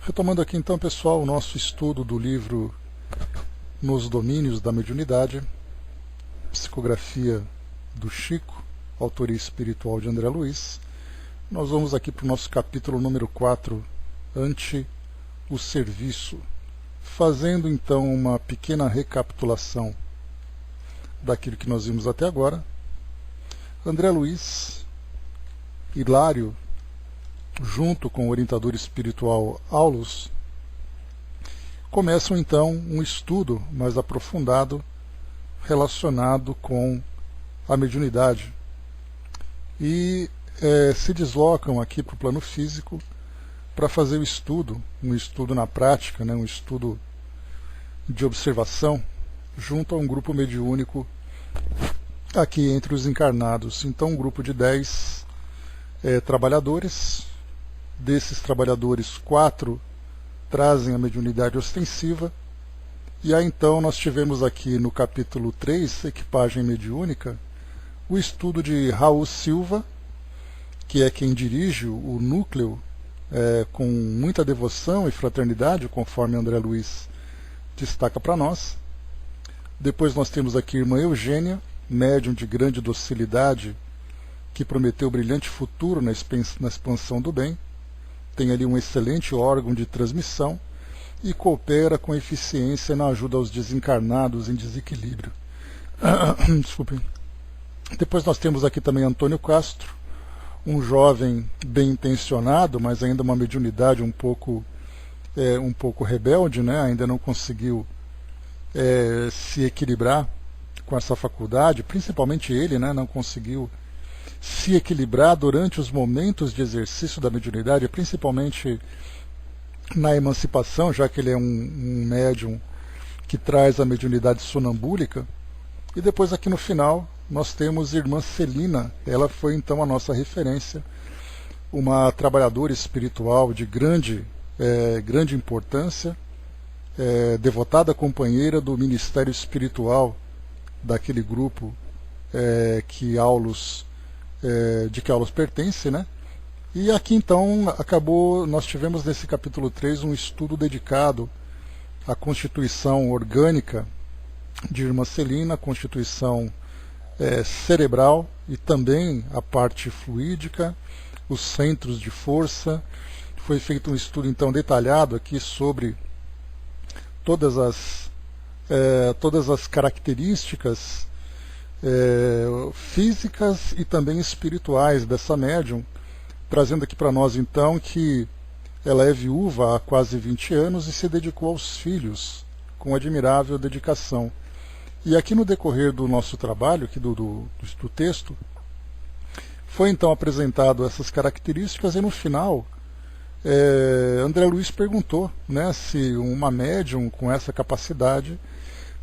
Retomando aqui então, pessoal, o nosso estudo do livro Nos Domínios da Mediunidade, psicografia do Chico, autoria espiritual de André Luiz. Nós vamos aqui para o nosso capítulo número 4, Ante o Serviço, fazendo então uma pequena recapitulação daquilo que nós vimos até agora. André Luiz, Hilário, junto com o orientador espiritual Aulus, começam então um estudo mais aprofundado relacionado com a mediunidade e se deslocam aqui para o plano físico para fazer o estudo, um estudo na prática, um estudo de observação junto a um grupo mediúnico aqui entre os encarnados. Então um grupo de 10 trabalhadores. Desses trabalhadores, 4 trazem a mediunidade ostensiva. E aí então nós tivemos aqui no capítulo 3, Equipagem Mediúnica, o estudo de Raul Silva, que é quem dirige o núcleo com muita devoção e fraternidade, conforme André Luiz destaca para nós. Depois nós temos aqui a irmã Eugênia, médium de grande docilidade, que prometeu brilhante futuro na expansão do bem. Tem ali um excelente órgão de transmissão e coopera com eficiência na ajuda aos desencarnados em desequilíbrio. Desculpem. Depois nós temos aqui também Antônio Castro, um jovem bem intencionado, mas ainda uma mediunidade um pouco rebelde, ainda não conseguiu se equilibrar com essa faculdade, principalmente ele, não conseguiu se equilibrar durante os momentos de exercício da mediunidade, principalmente na emancipação, já que ele é um médium que traz a mediunidade sonambúlica. E depois aqui no final nós temos a irmã Celina, ela foi então a nossa referência, uma trabalhadora espiritual de grande importância, devotada companheira do ministério espiritual daquele grupo de que Aulus pertence, E aqui então nós tivemos nesse capítulo 3 um estudo dedicado à constituição orgânica de irmã Celina, a constituição cerebral e também a parte fluídica, os centros de força. Foi feito um estudo então detalhado aqui sobre todas as características físicas e também espirituais dessa médium, trazendo aqui para nós então que ela é viúva há quase 20 anos e se dedicou aos filhos com admirável dedicação. E aqui no decorrer do nosso trabalho, aqui do texto, foi então apresentado essas características e no final André Luiz perguntou se uma médium com essa capacidade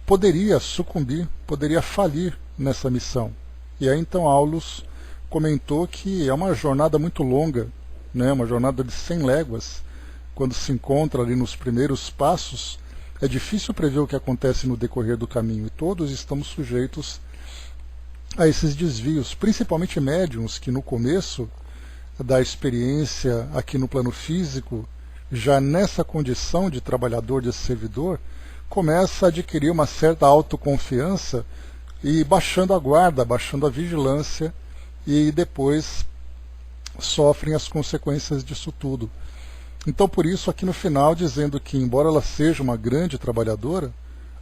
poderia sucumbir, poderia falir nessa missão. E aí então Aulus comentou que é uma jornada muito longa, uma jornada de 100 léguas. Quando se encontra ali nos primeiros passos, é difícil prever o que acontece no decorrer do caminho, e todos estamos sujeitos a esses desvios, principalmente médiuns que no começo da experiência aqui no plano físico, já nessa condição de trabalhador, de servidor, começa a adquirir uma certa autoconfiança e baixando a guarda, baixando a vigilância, e depois sofrem as consequências disso tudo. Então por isso aqui no final dizendo que embora ela seja uma grande trabalhadora,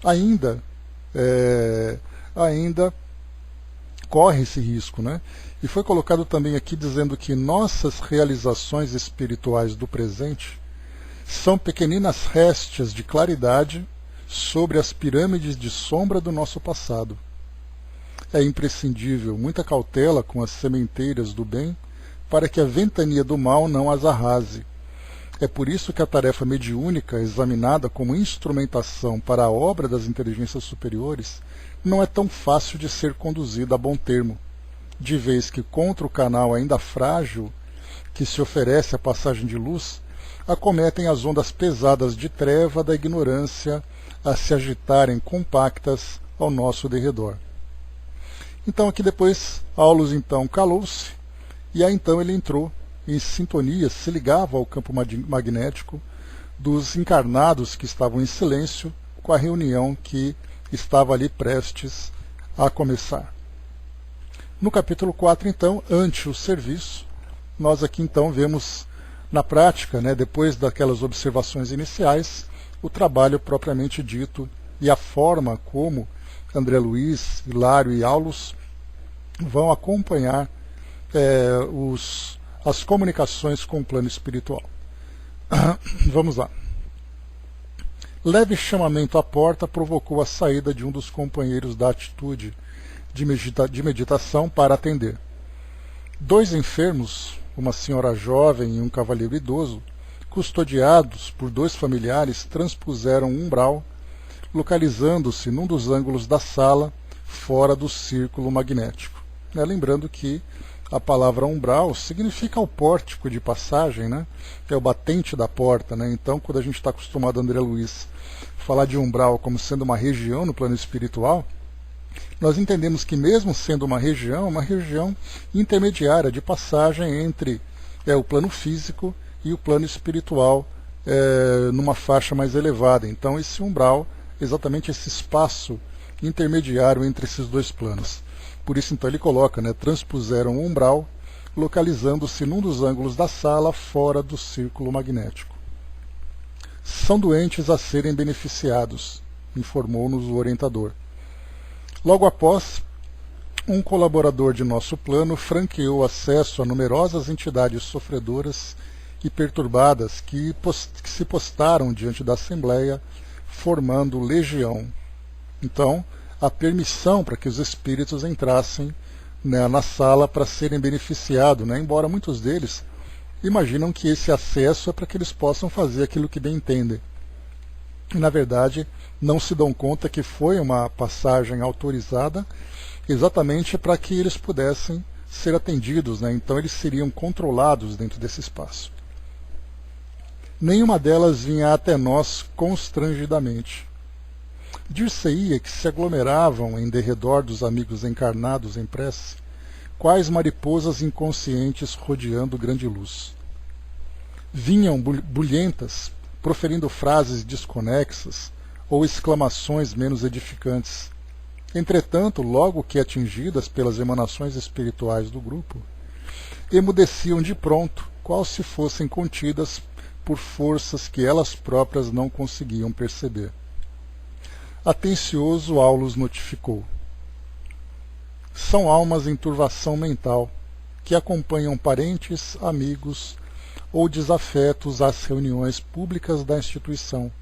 ainda corre esse risco, E foi colocado também aqui dizendo que nossas realizações espirituais do presente são pequeninas réstias de claridade sobre as pirâmides de sombra do nosso passado. É imprescindível muita cautela com as sementeiras do bem para que a ventania do mal não as arrase. É por isso que a tarefa mediúnica, examinada como instrumentação para a obra das inteligências superiores, não é tão fácil de ser conduzida a bom termo, de vez que contra o canal ainda frágil que se oferece à passagem de luz, acometem as ondas pesadas de treva da ignorância a se agitarem compactas ao nosso derredor. Então aqui depois Aulus então calou-se, e aí então ele entrou em sintonia, se ligava ao campo magnético dos encarnados que estavam em silêncio com a reunião que estava ali prestes a começar. No capítulo 4, então, ante o serviço, nós aqui então vemos na prática, depois daquelas observações iniciais, o trabalho propriamente dito e a forma como André Luiz, Hilário e Aulus vão acompanhar as comunicações com o plano espiritual. Vamos lá. Leve chamamento à porta provocou a saída de um dos companheiros da atitude de meditação para atender. 2 enfermos, uma senhora jovem e um cavalheiro idoso, custodiados por 2 familiares, transpuseram um umbral, localizando-se num dos ângulos da sala, fora do círculo magnético. Lembrando que a palavra umbral significa o pórtico de passagem, é o batente da porta. Então, quando a gente está acostumado, André Luiz, falar de umbral como sendo uma região no plano espiritual, nós entendemos que mesmo sendo uma região intermediária de passagem entre o plano físico e o plano espiritual numa faixa mais elevada. Então esse umbral, exatamente esse espaço intermediário entre esses 2 planos. Por isso então ele coloca, transpuseram o umbral, localizando-se num dos ângulos da sala fora do círculo magnético. São doentes a serem beneficiados, informou-nos o orientador. Logo após, um colaborador de nosso plano franqueou acesso a numerosas entidades sofredoras e perturbadas que se postaram diante da Assembleia, formando legião. Então, a permissão para que os espíritos entrassem na sala para serem beneficiados, embora muitos deles imaginam que esse acesso é para que eles possam fazer aquilo que bem entendem. E, na verdade, não se dão conta que foi uma passagem autorizada exatamente para que eles pudessem ser atendidos, então eles seriam controlados dentro desse espaço. Nenhuma delas vinha até nós constrangidamente. Dir-se-ia que se aglomeravam em derredor dos amigos encarnados em prece, quais mariposas inconscientes rodeando grande luz. Vinham bulhentas, proferindo frases desconexas ou exclamações menos edificantes. Entretanto, logo que atingidas pelas emanações espirituais do grupo, emudeciam de pronto, qual se fossem contidas por forças que elas próprias não conseguiam perceber. Atencioso, Aulus notificou. São almas em turvação mental, que acompanham parentes, amigos ou desafetos às reuniões públicas da instituição,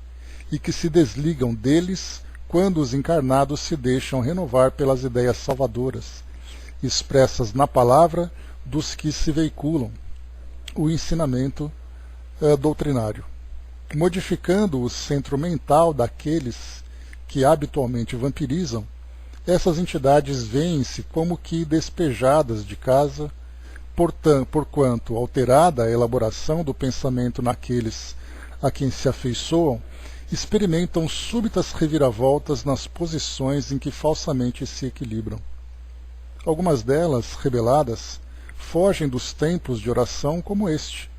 e que se desligam deles quando os encarnados se deixam renovar pelas ideias salvadoras, expressas na palavra dos que se veiculam, o ensinamento doutrinário, modificando o centro mental daqueles que habitualmente vampirizam. Essas entidades veem-se como que despejadas de casa, porquanto alterada a elaboração do pensamento naqueles a quem se afeiçoam, experimentam súbitas reviravoltas nas posições em que falsamente se equilibram. Algumas delas, rebeladas, fogem dos templos de oração como este,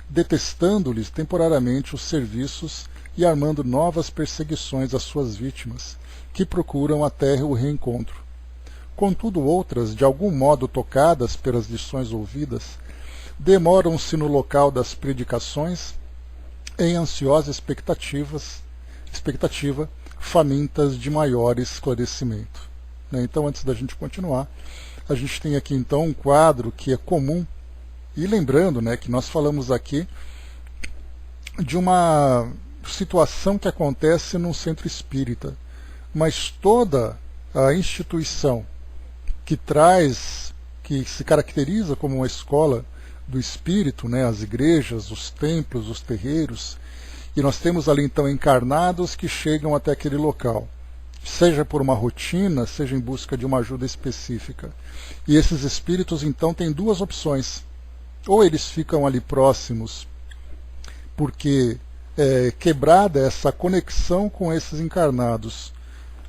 detestando-lhes temporariamente os serviços e armando novas perseguições às suas vítimas, que procuram até o reencontro. Contudo, outras, de algum modo tocadas pelas lições ouvidas, demoram-se no local das predicações em ansiosa expectativa, famintas de maior esclarecimento. Então, antes da gente continuar, a gente tem aqui então um quadro que é comum, e lembrando que nós falamos aqui de uma situação que acontece num centro espírita, mas toda a instituição que se caracteriza como uma escola do espírito, as igrejas, os templos, os terreiros, e nós temos ali então encarnados que chegam até aquele local, seja por uma rotina, seja em busca de uma ajuda específica. E esses espíritos então têm 2 opções: ou eles ficam ali próximos porque quebrada essa conexão com esses encarnados,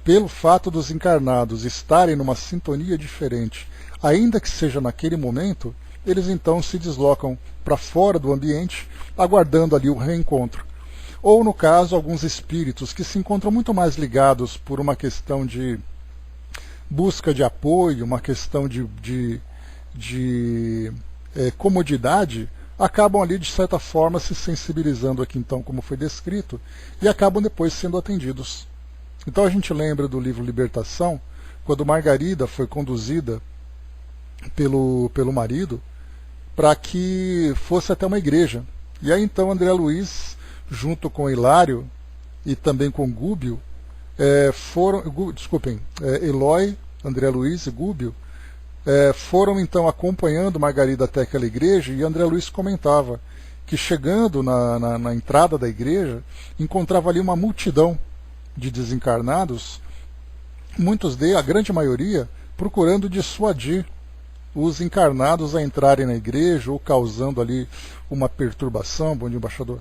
pelo fato dos encarnados estarem numa sintonia diferente, ainda que seja naquele momento, eles então se deslocam para fora do ambiente, aguardando ali o reencontro. ou no caso alguns espíritos que se encontram muito mais ligados por uma questão de busca de apoio, uma questão de comodidade, acabam ali de certa forma se sensibilizando aqui então como foi descrito e acabam depois sendo atendidos. Então a gente lembra do livro Libertação, quando Margarida foi conduzida pelo marido para que fosse até uma igreja. E aí então André Luiz, junto com Hilário e também com Gúbio, Eloy, André Luiz e Gúbio, foram então acompanhando Margarida até aquela igreja, e André Luiz comentava que chegando na entrada da igreja, encontrava ali uma multidão de desencarnados, muitos deles, a grande maioria, procurando dissuadir os encarnados a entrarem na igreja, ou causando ali uma perturbação, bom dia, embaixador,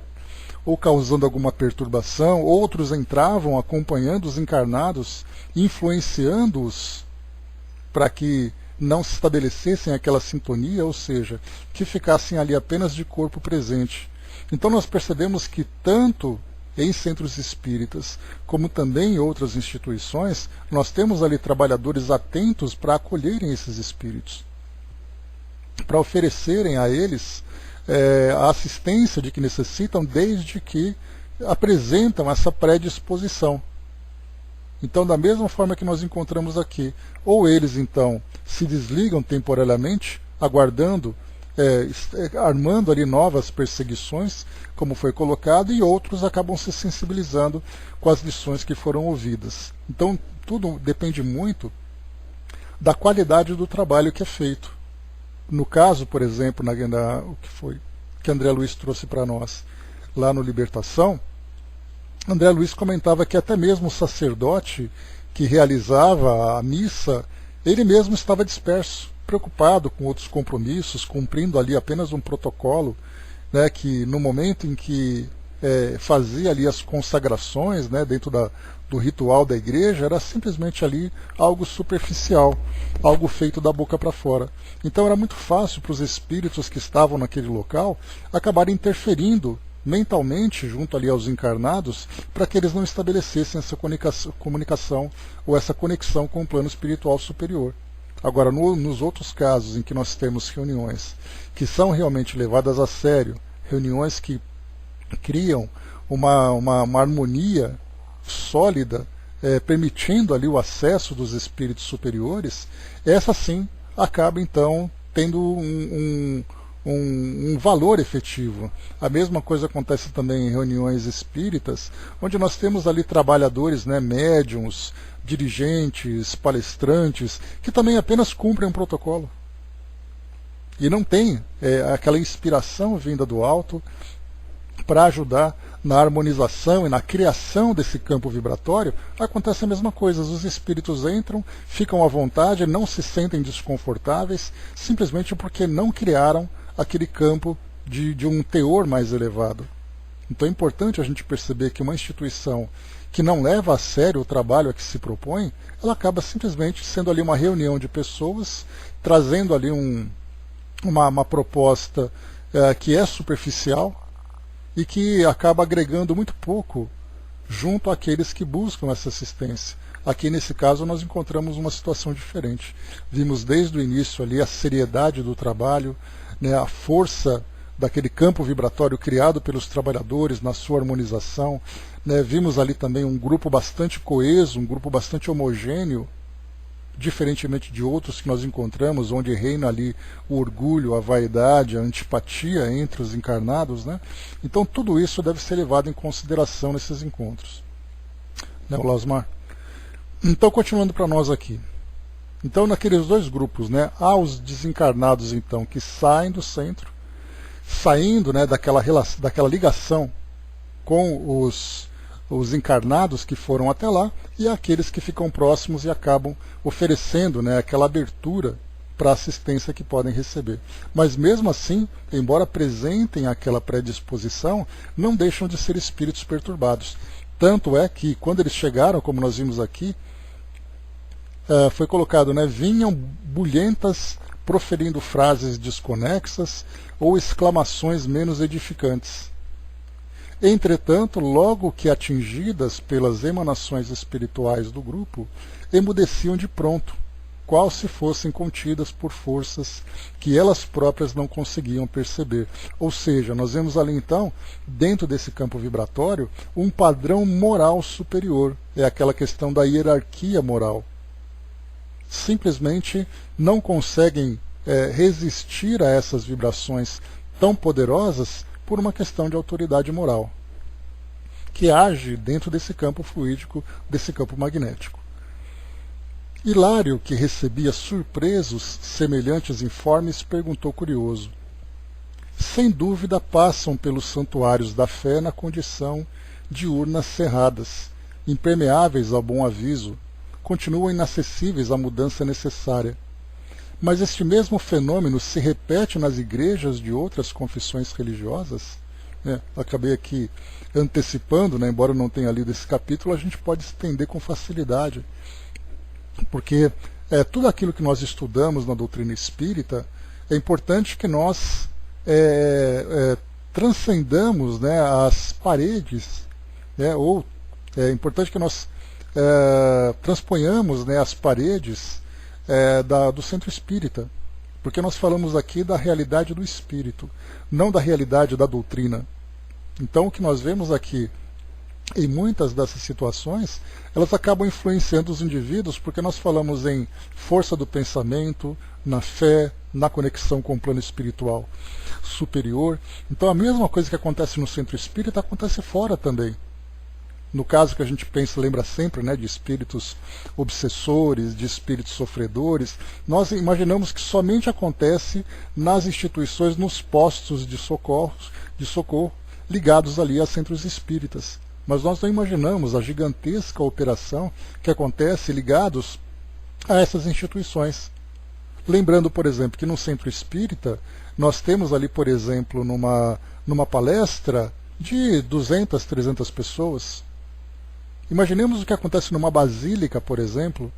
ou causando alguma perturbação. Outros entravam acompanhando os encarnados, influenciando-os para que não se estabelecessem aquela sintonia, ou seja, que ficassem ali apenas de corpo presente. Então nós percebemos que tanto em centros espíritas, como também em outras instituições, nós temos ali trabalhadores atentos para acolherem esses espíritos, para oferecerem a eles a assistência de que necessitam, desde que apresentam essa predisposição. Então, da mesma forma que nós encontramos aqui, ou eles então se desligam temporariamente, aguardando, armando ali novas perseguições, como foi colocado, e outros acabam se sensibilizando com as lições que foram ouvidas. Então, tudo depende muito da qualidade do trabalho que é feito. No caso, por exemplo, o que André Luiz trouxe para nós lá no Libertação, André Luiz comentava que até mesmo o sacerdote que realizava a missa, ele mesmo estava disperso, preocupado com outros compromissos, cumprindo ali apenas um protocolo, né, que no momento em que fazia ali as consagrações, né, dentro do ritual da igreja, era simplesmente ali algo superficial, algo feito da boca para fora. Então era muito fácil para os espíritos que estavam naquele local acabarem interferindo mentalmente junto ali aos encarnados, para que eles não estabelecessem essa comunicação ou essa conexão com o plano espiritual superior. Agora, nos outros casos em que nós temos reuniões que são realmente levadas a sério, reuniões que criam uma harmonia sólida, permitindo ali o acesso dos espíritos superiores, essa sim acaba então tendo um valor efetivo. A mesma coisa acontece também em reuniões espíritas, onde nós temos ali trabalhadores, né, médiuns, dirigentes, palestrantes, que também apenas cumprem um protocolo. E não tem aquela inspiração vinda do alto para ajudar na harmonização e na criação desse campo vibratório. Acontece a mesma coisa, os espíritos entram, ficam à vontade, não se sentem desconfortáveis, simplesmente porque não criaram aquele campo de um teor mais elevado. Então é importante a gente perceber que uma instituição que não leva a sério o trabalho a que se propõe, ela acaba simplesmente sendo ali uma reunião de pessoas, trazendo ali uma proposta que é superficial e que acaba agregando muito pouco junto àqueles que buscam essa assistência. Aqui nesse caso nós encontramos uma situação diferente. Vimos desde o início ali a seriedade do trabalho, né, a força daquele campo vibratório criado pelos trabalhadores na sua harmonização, né, vimos ali também um grupo bastante coeso, um grupo bastante homogêneo, diferentemente de outros que nós encontramos, onde reina ali o orgulho, a vaidade, a antipatia entre os encarnados, né? Então tudo isso deve ser levado em consideração nesses encontros. Né, Osmar? Então, continuando para nós aqui. Então, naqueles dois grupos, né, há os desencarnados então que saem do centro, saindo, né, daquela ligação com os encarnados que foram até lá, e aqueles que ficam próximos e acabam oferecendo, né, aquela abertura para a assistência que podem receber. Mas mesmo assim, embora apresentem aquela predisposição, não deixam de ser espíritos perturbados. Tanto é que quando eles chegaram, como nós vimos aqui, foi colocado, né, vinham bulhentas proferindo frases desconexas ou exclamações menos edificantes. Entretanto, logo que atingidas pelas emanações espirituais do grupo, emudeciam de pronto, qual se fossem contidas por forças que elas próprias não conseguiam perceber. Ou seja, nós vemos ali então, dentro desse campo vibratório, um padrão moral superior. É aquela questão da hierarquia moral. Simplesmente não conseguem resistir a essas vibrações tão poderosas por uma questão de autoridade moral, que age dentro desse campo fluídico, desse campo magnético. Hilário, que recebia surpresos semelhantes informes, perguntou curioso: sem dúvida passam pelos santuários da fé na condição de urnas cerradas, impermeáveis ao bom aviso, continuam inacessíveis à mudança necessária. Mas este mesmo fenômeno se repete nas igrejas de outras confissões religiosas? Acabei aqui antecipando, embora eu não tenha lido esse capítulo, a gente pode estender com facilidade. Porque tudo aquilo que nós estudamos na doutrina espírita, é importante que nós transcendamos as paredes, ou é importante que nós transponhamos as paredes do centro espírita, porque nós falamos aqui da realidade do espírito, não da realidade da doutrina. Então o que nós vemos aqui, em muitas dessas situações, elas acabam influenciando os indivíduos, porque nós falamos em força do pensamento, na fé, na conexão com o plano espiritual superior. Então a mesma coisa que acontece no centro espírita acontece fora também. No caso que a gente pensa, lembra sempre de espíritos obsessores, de espíritos sofredores, nós imaginamos que somente acontece nas instituições, nos postos de socorro ligados ali a centros espíritas. Mas nós não imaginamos a gigantesca operação que acontece ligados a essas instituições. Lembrando, por exemplo, que no centro espírita nós temos ali, por exemplo, numa palestra de 200, 300 pessoas. Imaginemos o que acontece numa basílica, por exemplo,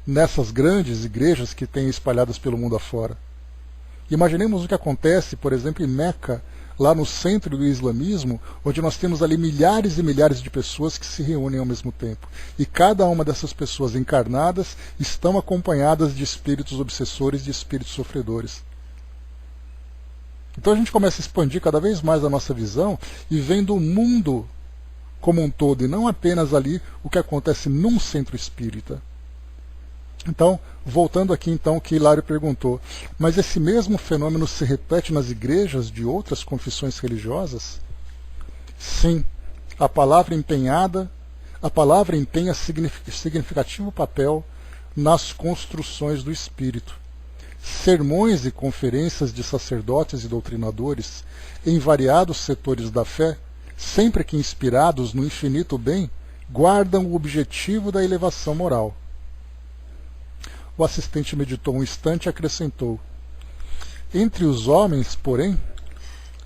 nessas grandes igrejas que tem espalhadas pelo mundo afora. Imaginemos o que acontece, por exemplo, em Meca, lá no centro do islamismo, onde nós temos ali milhares e milhares de pessoas que se reúnem ao mesmo tempo. E cada uma dessas pessoas encarnadas estão acompanhadas de espíritos obsessores, de espíritos sofredores. Então a gente começa a expandir cada vez mais a nossa visão e vendo o mundo como um todo, e não apenas ali o que acontece num centro espírita. Então, voltando aqui então que Hilário perguntou, mas esse mesmo fenômeno se repete nas igrejas de outras confissões religiosas? Sim, a palavra empenha significativo papel nas construções do espírito. Sermões e conferências de sacerdotes e doutrinadores em variados setores da fé, sempre que inspirados no infinito bem, guardam o objetivo da elevação moral. O assistente meditou um instante e acrescentou: entre os homens, porém,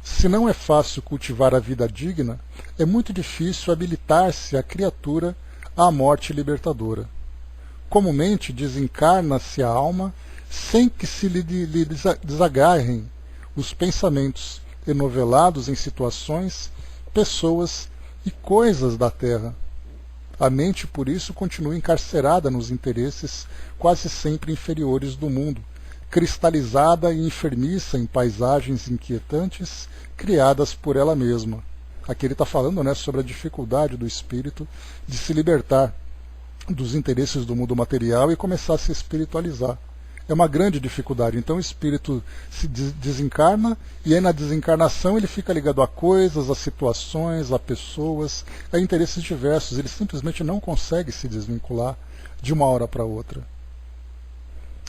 se não é fácil cultivar a vida digna, é muito difícil habilitar-se a criatura à morte libertadora. Comumente desencarna-se a alma sem que se lhe desagarrem os pensamentos enovelados em situações, pessoas e coisas da terra. A mente, por isso, continua encarcerada nos interesses quase sempre inferiores do mundo, cristalizada e enfermiça em paisagens inquietantes criadas por ela mesma. Aqui ele está falando sobre a dificuldade do espírito de se libertar dos interesses do mundo material e começar a se espiritualizar. É uma grande dificuldade. Então o espírito se desencarna e aí na desencarnação ele fica ligado a coisas, a situações, a pessoas, a interesses diversos. Ele simplesmente não consegue se desvincular de uma hora para outra.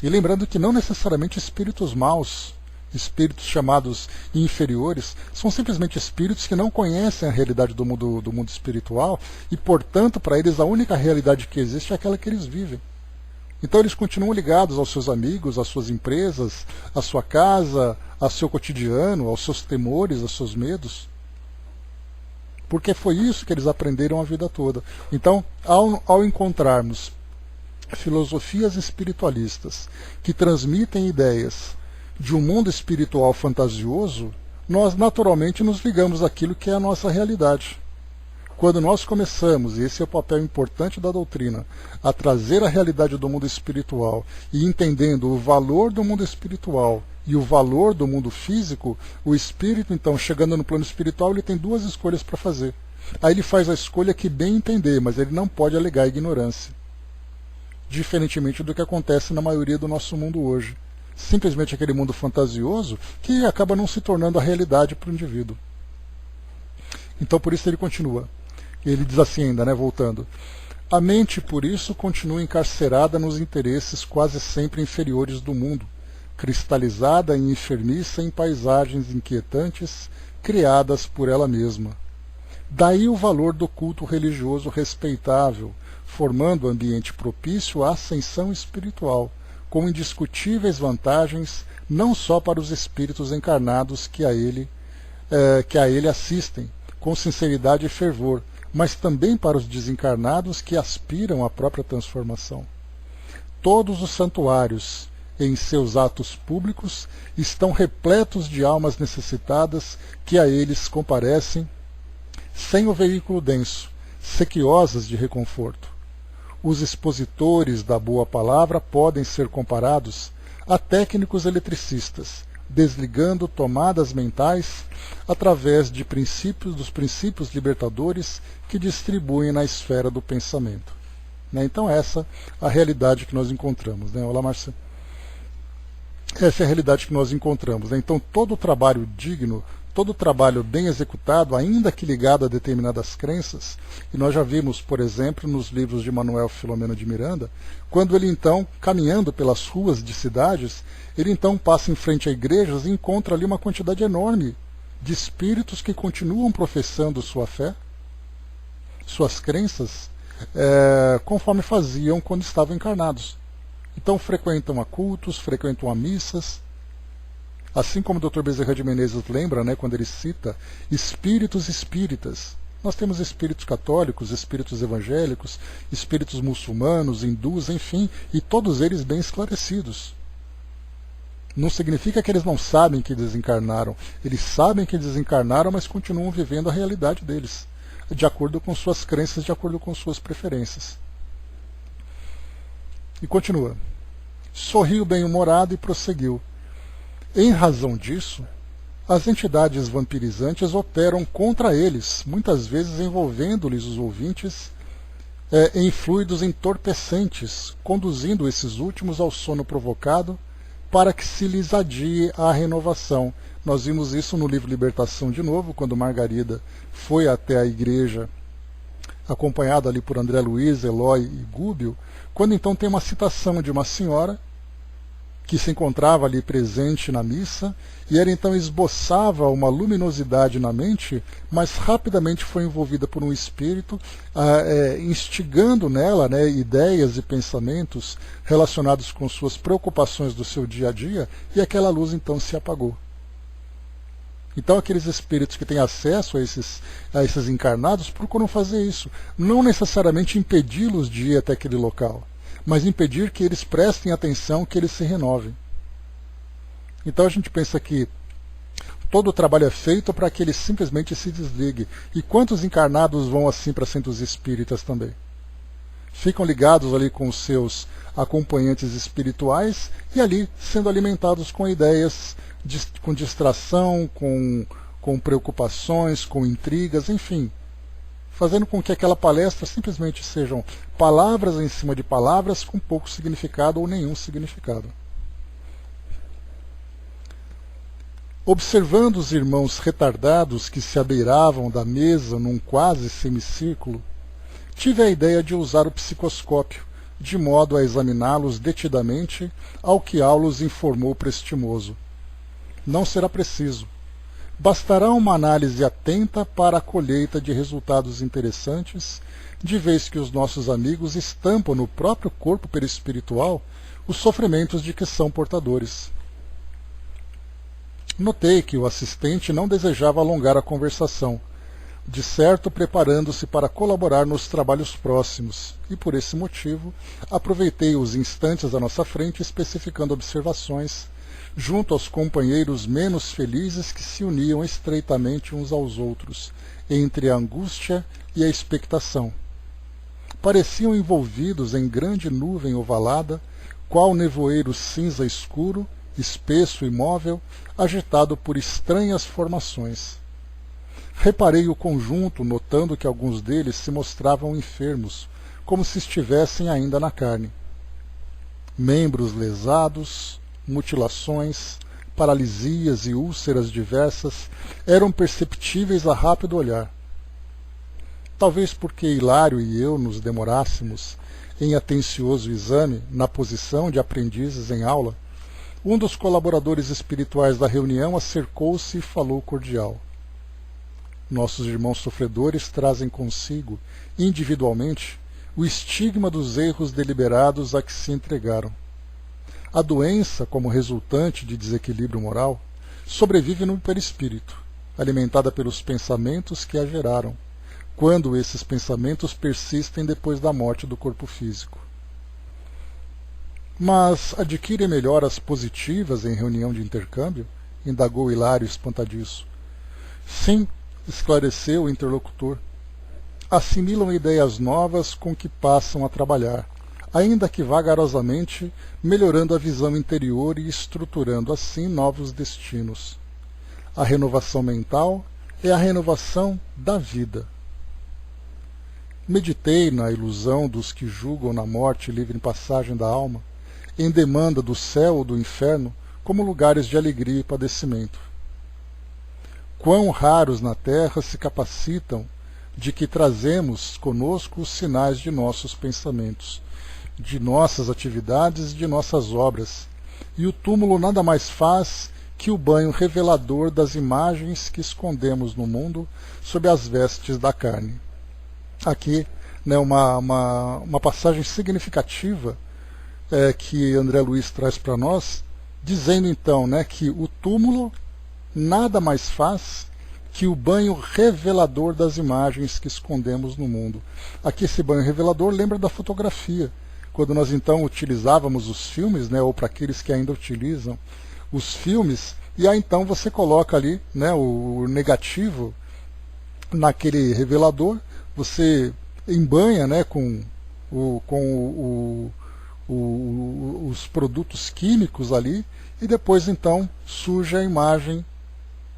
E lembrando que não necessariamente espíritos maus, espíritos chamados inferiores, são simplesmente espíritos que não conhecem a realidade do mundo espiritual e, portanto, para eles a única realidade que existe é aquela que eles vivem. Então eles continuam ligados aos seus amigos, às suas empresas, à sua casa, ao seu cotidiano, aos seus temores, aos seus medos. Porque foi isso que eles aprenderam a vida toda. Então, ao encontrarmos filosofias espiritualistas que transmitem ideias de um mundo espiritual fantasioso, nós naturalmente nos ligamos àquilo que é a nossa realidade. Quando nós começamos, e esse é o papel importante da doutrina, a trazer a realidade do mundo espiritual e entendendo o valor do mundo espiritual e o valor do mundo físico, o espírito, então, chegando no plano espiritual, ele tem duas escolhas para fazer. Aí ele faz a escolha que bem entender, mas ele não pode alegar ignorância. Diferentemente do que acontece na maioria do nosso mundo hoje. Simplesmente aquele mundo fantasioso que acaba não se tornando a realidade para o indivíduo. Então por isso ele continua. Ele diz assim ainda, né, voltando. A mente, por isso, continua encarcerada nos interesses quase sempre inferiores do mundo, cristalizada e enfermiça em paisagens inquietantes criadas por ela mesma. Daí o valor do culto religioso respeitável, formando ambiente propício à ascensão espiritual, com indiscutíveis vantagens não só para os espíritos encarnados que a ele assistem, com sinceridade e fervor, mas também para os desencarnados que aspiram à própria transformação. Todos os santuários, em seus atos públicos, estão repletos de almas necessitadas que a eles comparecem, sem o veículo denso, sequiosas de reconforto. Os expositores da boa palavra podem ser comparados a técnicos eletricistas, desligando tomadas mentais através dos princípios libertadores que distribuem na esfera do pensamento. Então essa é a realidade que nós encontramos. Olá, Marcia. Essa é a realidade que nós encontramos. Então todo o trabalho digno, todo o trabalho bem executado, ainda que ligado a determinadas crenças, e nós já vimos, por exemplo, nos livros de Manuel Filomeno de Miranda, quando ele então, caminhando pelas ruas de cidades, ele então passa em frente a igrejas e encontra ali uma quantidade enorme de espíritos que continuam professando sua fé, suas crenças, conforme faziam quando estavam encarnados. Então frequentam a cultos, frequentam a missas, assim como o Dr. Bezerra de Menezes lembra, quando ele cita espíritos espíritas. Nós temos espíritos católicos, espíritos evangélicos, espíritos muçulmanos, hindus, enfim, e todos eles bem esclarecidos. Não significa que eles não sabem que desencarnaram. Eles sabem que desencarnaram, mas continuam vivendo a realidade deles, de acordo com suas crenças, de acordo com suas preferências. E continua. Sorriu bem-humorado e prosseguiu. Em razão disso, as entidades vampirizantes operam contra eles, muitas vezes envolvendo-lhes os ouvintes em fluidos entorpecentes, conduzindo esses últimos ao sono provocado para que se lhes adie a renovação. Nós vimos isso no livro Libertação de novo, quando Margarida foi até a igreja, acompanhada ali por André Luiz, Eloy e Gúbio, quando então tem uma citação de uma senhora que se encontrava ali presente na missa, e ela então esboçava uma luminosidade na mente, mas rapidamente foi envolvida por um espírito, instigando nela ideias e pensamentos relacionados com suas preocupações do seu dia a dia, e aquela luz então se apagou. Então aqueles espíritos que têm acesso a esses encarnados procuram fazer isso, não necessariamente impedi-los de ir até aquele local, mas impedir que eles prestem atenção, que eles se renovem. Então a gente pensa que todo o trabalho é feito para que ele simplesmente se desligue. E quantos encarnados vão assim para centros espíritas também? Ficam ligados ali com os seus acompanhantes espirituais e ali sendo alimentados com ideias, com distração, com preocupações, com intrigas, enfim, fazendo com que aquela palestra simplesmente sejam palavras em cima de palavras com pouco significado ou nenhum significado. Observando os irmãos retardados que se abeiravam da mesa num quase semicírculo, tive a ideia de usar o psicoscópio, de modo a examiná-los detidamente, ao que Aulus informou prestimoso. Não será preciso. Bastará uma análise atenta para a colheita de resultados interessantes, de vez que os nossos amigos estampam no próprio corpo perispiritual os sofrimentos de que são portadores. Notei que o assistente não desejava alongar a conversação, de certo preparando-se para colaborar nos trabalhos próximos, e por esse motivo aproveitei os instantes à nossa frente especificando observações junto aos companheiros menos felizes que se uniam estreitamente uns aos outros, entre a angústia e a expectação. Pareciam envolvidos em grande nuvem ovalada, qual nevoeiro cinza escuro, espesso e móvel, agitado por estranhas formações. Reparei o conjunto, notando que alguns deles se mostravam enfermos, como se estivessem ainda na carne. Membros lesados, mutilações, paralisias e úlceras diversas eram perceptíveis a rápido olhar. Talvez porque Hilário e eu nos demorássemos em atencioso exame, na posição de aprendizes em aula, um dos colaboradores espirituais da reunião acercou-se e falou cordial. Nossos irmãos sofredores trazem consigo, individualmente, o estigma dos erros deliberados a que se entregaram. A doença, como resultante de desequilíbrio moral, sobrevive no perispírito, alimentada pelos pensamentos que a geraram, quando esses pensamentos persistem depois da morte do corpo físico. Mas adquirem melhoras positivas em reunião de intercâmbio? Indagou Hilário espantadiço. Sim, esclareceu o interlocutor. Assimilam ideias novas com que passam a trabalhar, ainda que vagarosamente, melhorando a visão interior e estruturando assim novos destinos. A renovação mental é a renovação da vida. Meditei na ilusão dos que julgam na morte livre passagem da alma, em demanda do céu ou do inferno como lugares de alegria e padecimento. Quão raros na terra se capacitam de que trazemos conosco os sinais de nossos pensamentos, de nossas atividades e de nossas obras, e o túmulo nada mais faz que o banho revelador das imagens que escondemos no mundo sob as vestes da carne. Aqui, né, uma passagem significativa que André Luiz traz para nós, dizendo então, né, que o túmulo nada mais faz que o banho revelador das imagens que escondemos no mundo. Aqui esse banho revelador lembra da fotografia, quando nós então utilizávamos os filmes, né, ou para aqueles que ainda utilizam os filmes, e aí então você coloca ali, né, o negativo naquele revelador, você embanha, né, com os produtos químicos ali, e depois então surge a imagem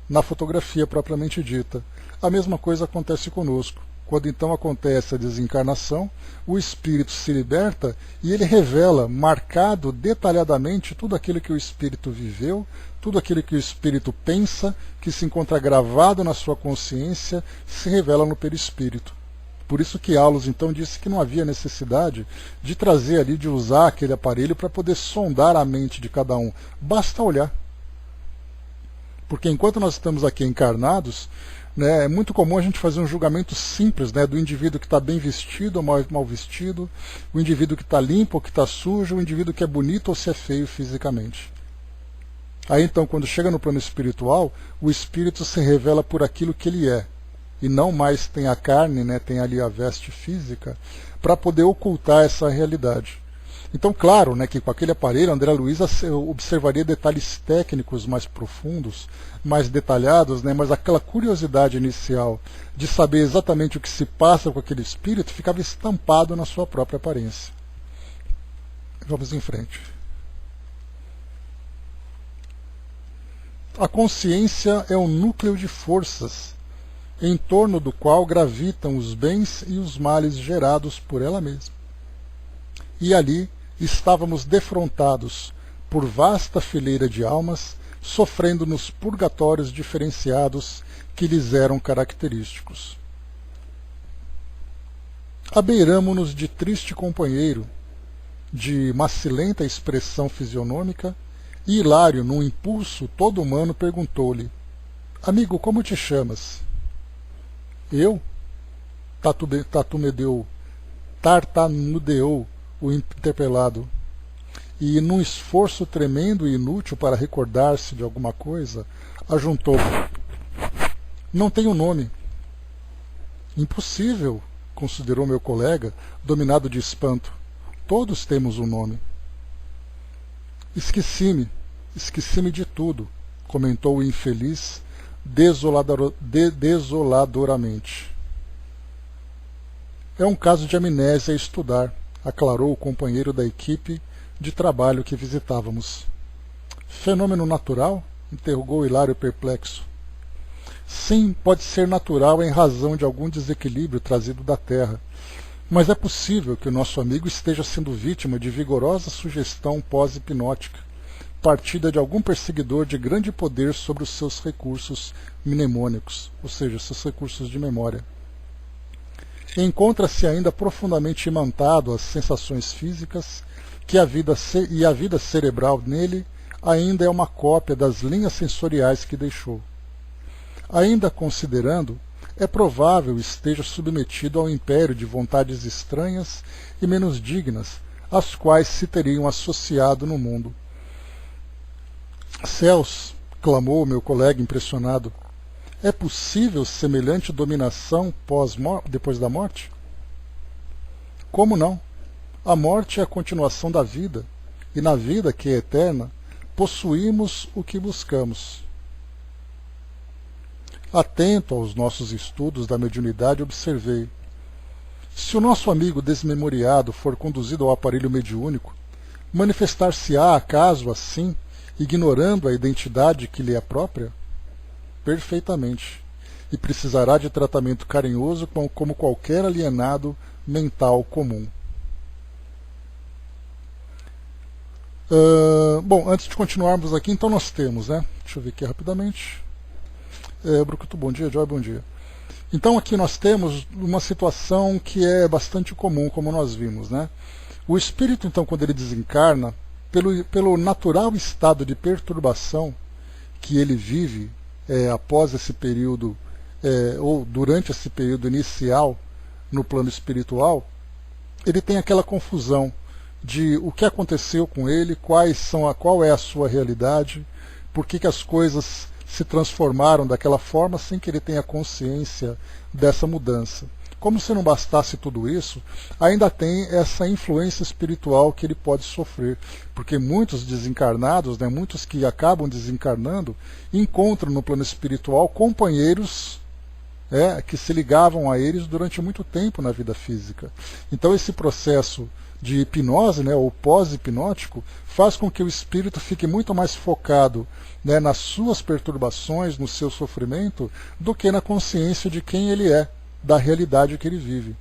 na fotografia propriamente dita. A mesma coisa acontece conosco. Quando então acontece a desencarnação, o espírito se liberta e ele revela, marcado detalhadamente, tudo aquilo que o espírito viveu, tudo aquilo que o espírito pensa, que se encontra gravado na sua consciência, se revela no perispírito. Por isso que Aulos então disse que não havia necessidade de trazer ali, de usar aquele aparelho para poder sondar a mente de cada um. Basta olhar. Porque enquanto nós estamos aqui encarnados, né, é muito comum a gente fazer um julgamento simples, né, do indivíduo que está bem vestido ou mal vestido, o indivíduo que está limpo ou que está sujo, o indivíduo que é bonito ou se é feio fisicamente. Aí então, quando chega no plano espiritual, o espírito se revela por aquilo que ele é, e não mais tem a carne, né, tem ali a veste física, para poder ocultar essa realidade. Então, claro, né, que com aquele aparelho, André Luiz observaria detalhes técnicos mais profundos, mais detalhados, né, mas aquela curiosidade inicial de saber exatamente o que se passa com aquele espírito ficava estampado na sua própria aparência. Vamos em frente. A consciência é um núcleo de forças, em torno do qual gravitam os bens e os males gerados por ela mesma. E ali estávamos defrontados por vasta fileira de almas, sofrendo nos purgatórios diferenciados que lhes eram característicos. Abeiramo-nos de triste companheiro, de macilenta expressão fisionômica, e Hilário, num impulso todo humano, perguntou-lhe: amigo, como te chamas? Eu? Tartamudeou o interpelado, e, num esforço tremendo e inútil para recordar-se de alguma coisa, ajuntou: não tenho nome. Impossível, considerou meu colega, dominado de espanto. Todos temos um nome. Esqueci-me de tudo, comentou o infeliz, desoladoramente. É um caso de amnésia a estudar, aclarou o companheiro da equipe de trabalho que visitávamos. Fenômeno natural? Interrogou Hilário perplexo. Sim, pode ser natural em razão de algum desequilíbrio trazido da Terra, mas é possível que o nosso amigo esteja sendo vítima de vigorosa sugestão pós-hipnótica, partida de algum perseguidor de grande poder sobre os seus recursos mnemônicos, ou seja, seus recursos de memória. Encontra-se ainda profundamente imantado às sensações físicas e a vida cerebral nele ainda é uma cópia das linhas sensoriais que deixou. Ainda considerando, é provável esteja submetido ao império de vontades estranhas e menos dignas, às quais se teriam associado no mundo. Céus, clamou meu colega impressionado, é possível semelhante dominação depois da morte? Como não? A morte é a continuação da vida, e na vida, que é eterna, possuímos o que buscamos. Atento aos nossos estudos da mediunidade, observei. Se o nosso amigo desmemoriado for conduzido ao aparelho mediúnico, manifestar-se-á acaso assim, ignorando a identidade que lhe é própria? Perfeitamente. E precisará de tratamento carinhoso como qualquer alienado mental comum. Bom, antes de continuarmos aqui, então nós temos, né? Deixa eu ver aqui rapidamente. Brucutu, bom dia, Joy, bom dia. Então aqui nós temos uma situação que é bastante comum, como nós vimos, né? O espírito, então, quando ele desencarna, pelo natural estado de perturbação que ele vive após esse período, ou durante esse período inicial no plano espiritual, ele tem aquela confusão de o que aconteceu com ele, qual é a sua realidade, por que as coisas se transformaram daquela forma sem que ele tenha consciência dessa mudança. Como se não bastasse tudo isso, ainda tem essa influência espiritual que ele pode sofrer, porque muitos desencarnados, né, muitos que acabam desencarnando, encontram no plano espiritual companheiros que se ligavam a eles durante muito tempo na vida física. Então esse processo de hipnose, né, ou pós-hipnótico, faz com que o espírito fique muito mais focado, né, nas suas perturbações, no seu sofrimento, do que na consciência de quem ele é, da realidade que ele vive.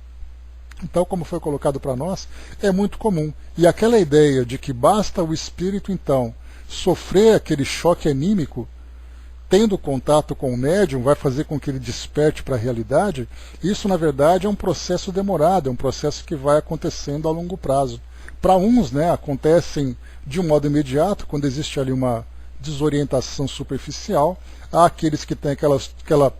Então, como foi colocado para nós, é muito comum. E aquela ideia de que basta o espírito, então, sofrer aquele choque anímico, tendo contato com o médium, vai fazer com que ele desperte para a realidade, isso, na verdade, é um processo demorado, é um processo que vai acontecendo a longo prazo. Para uns, né, acontecem de um modo imediato, quando existe ali uma desorientação superficial, há aqueles que têm aquela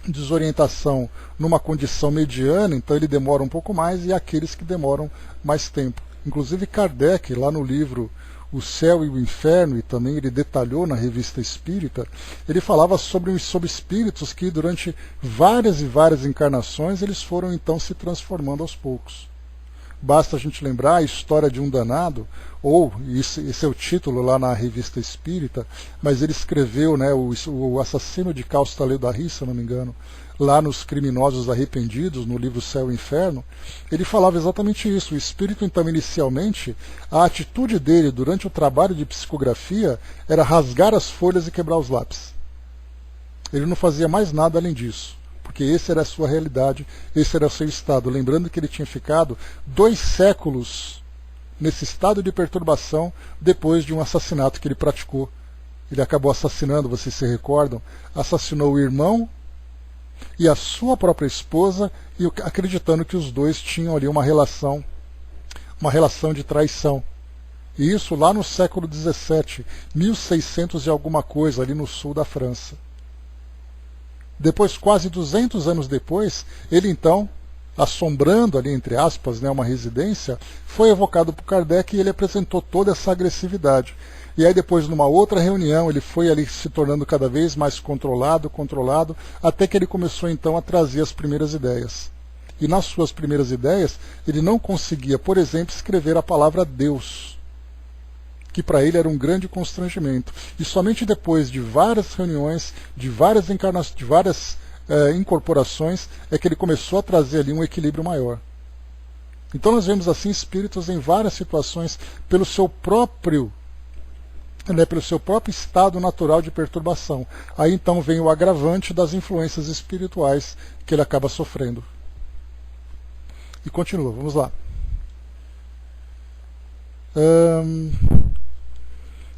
desorientação numa condição mediana, então ele demora um pouco mais, e aqueles que demoram mais tempo. Inclusive Kardec, lá no livro O Céu e o Inferno, e também ele detalhou na Revista Espírita, ele falava sobre espíritos que durante várias e várias encarnações eles foram então se transformando aos poucos. Basta a gente lembrar a história de um danado, ou esse é o título lá na Revista Espírita, mas ele escreveu, né, o assassino de Caustaleio da Ri, se eu não me engano, lá nos Criminosos Arrependidos, no livro Céu e Inferno. Ele falava exatamente isso. O espírito, então, inicialmente, a atitude dele durante o trabalho de psicografia era rasgar as folhas e quebrar os lápis. Ele não fazia mais nada além disso, porque essa era a sua realidade, esse era o seu estado. Lembrando que ele tinha ficado 2 séculos nesse estado de perturbação depois de um assassinato que ele praticou. Ele acabou assassinando, vocês se recordam, assassinou o irmão e a sua própria esposa, e acreditando que os dois tinham ali uma relação de traição. E isso lá no século XVII, 1600 e alguma coisa, ali no sul da França. Depois, quase 200 anos depois, ele então, assombrando ali, entre aspas, né, uma residência, foi evocado por Kardec e ele apresentou toda essa agressividade. E aí depois, numa outra reunião, ele foi ali se tornando cada vez mais controlado, até que ele começou então a trazer as primeiras ideias. E nas suas primeiras ideias, ele não conseguia, por exemplo, escrever a palavra Deus, que para ele era um grande constrangimento. E somente depois de várias reuniões, de várias encarnações, de várias incorporações, é que ele começou a trazer ali um equilíbrio maior. Então nós vemos assim espíritos em várias situações pelo seu próprio estado natural de perturbação. Aí então vem o agravante das influências espirituais que ele acaba sofrendo. E continua, vamos lá.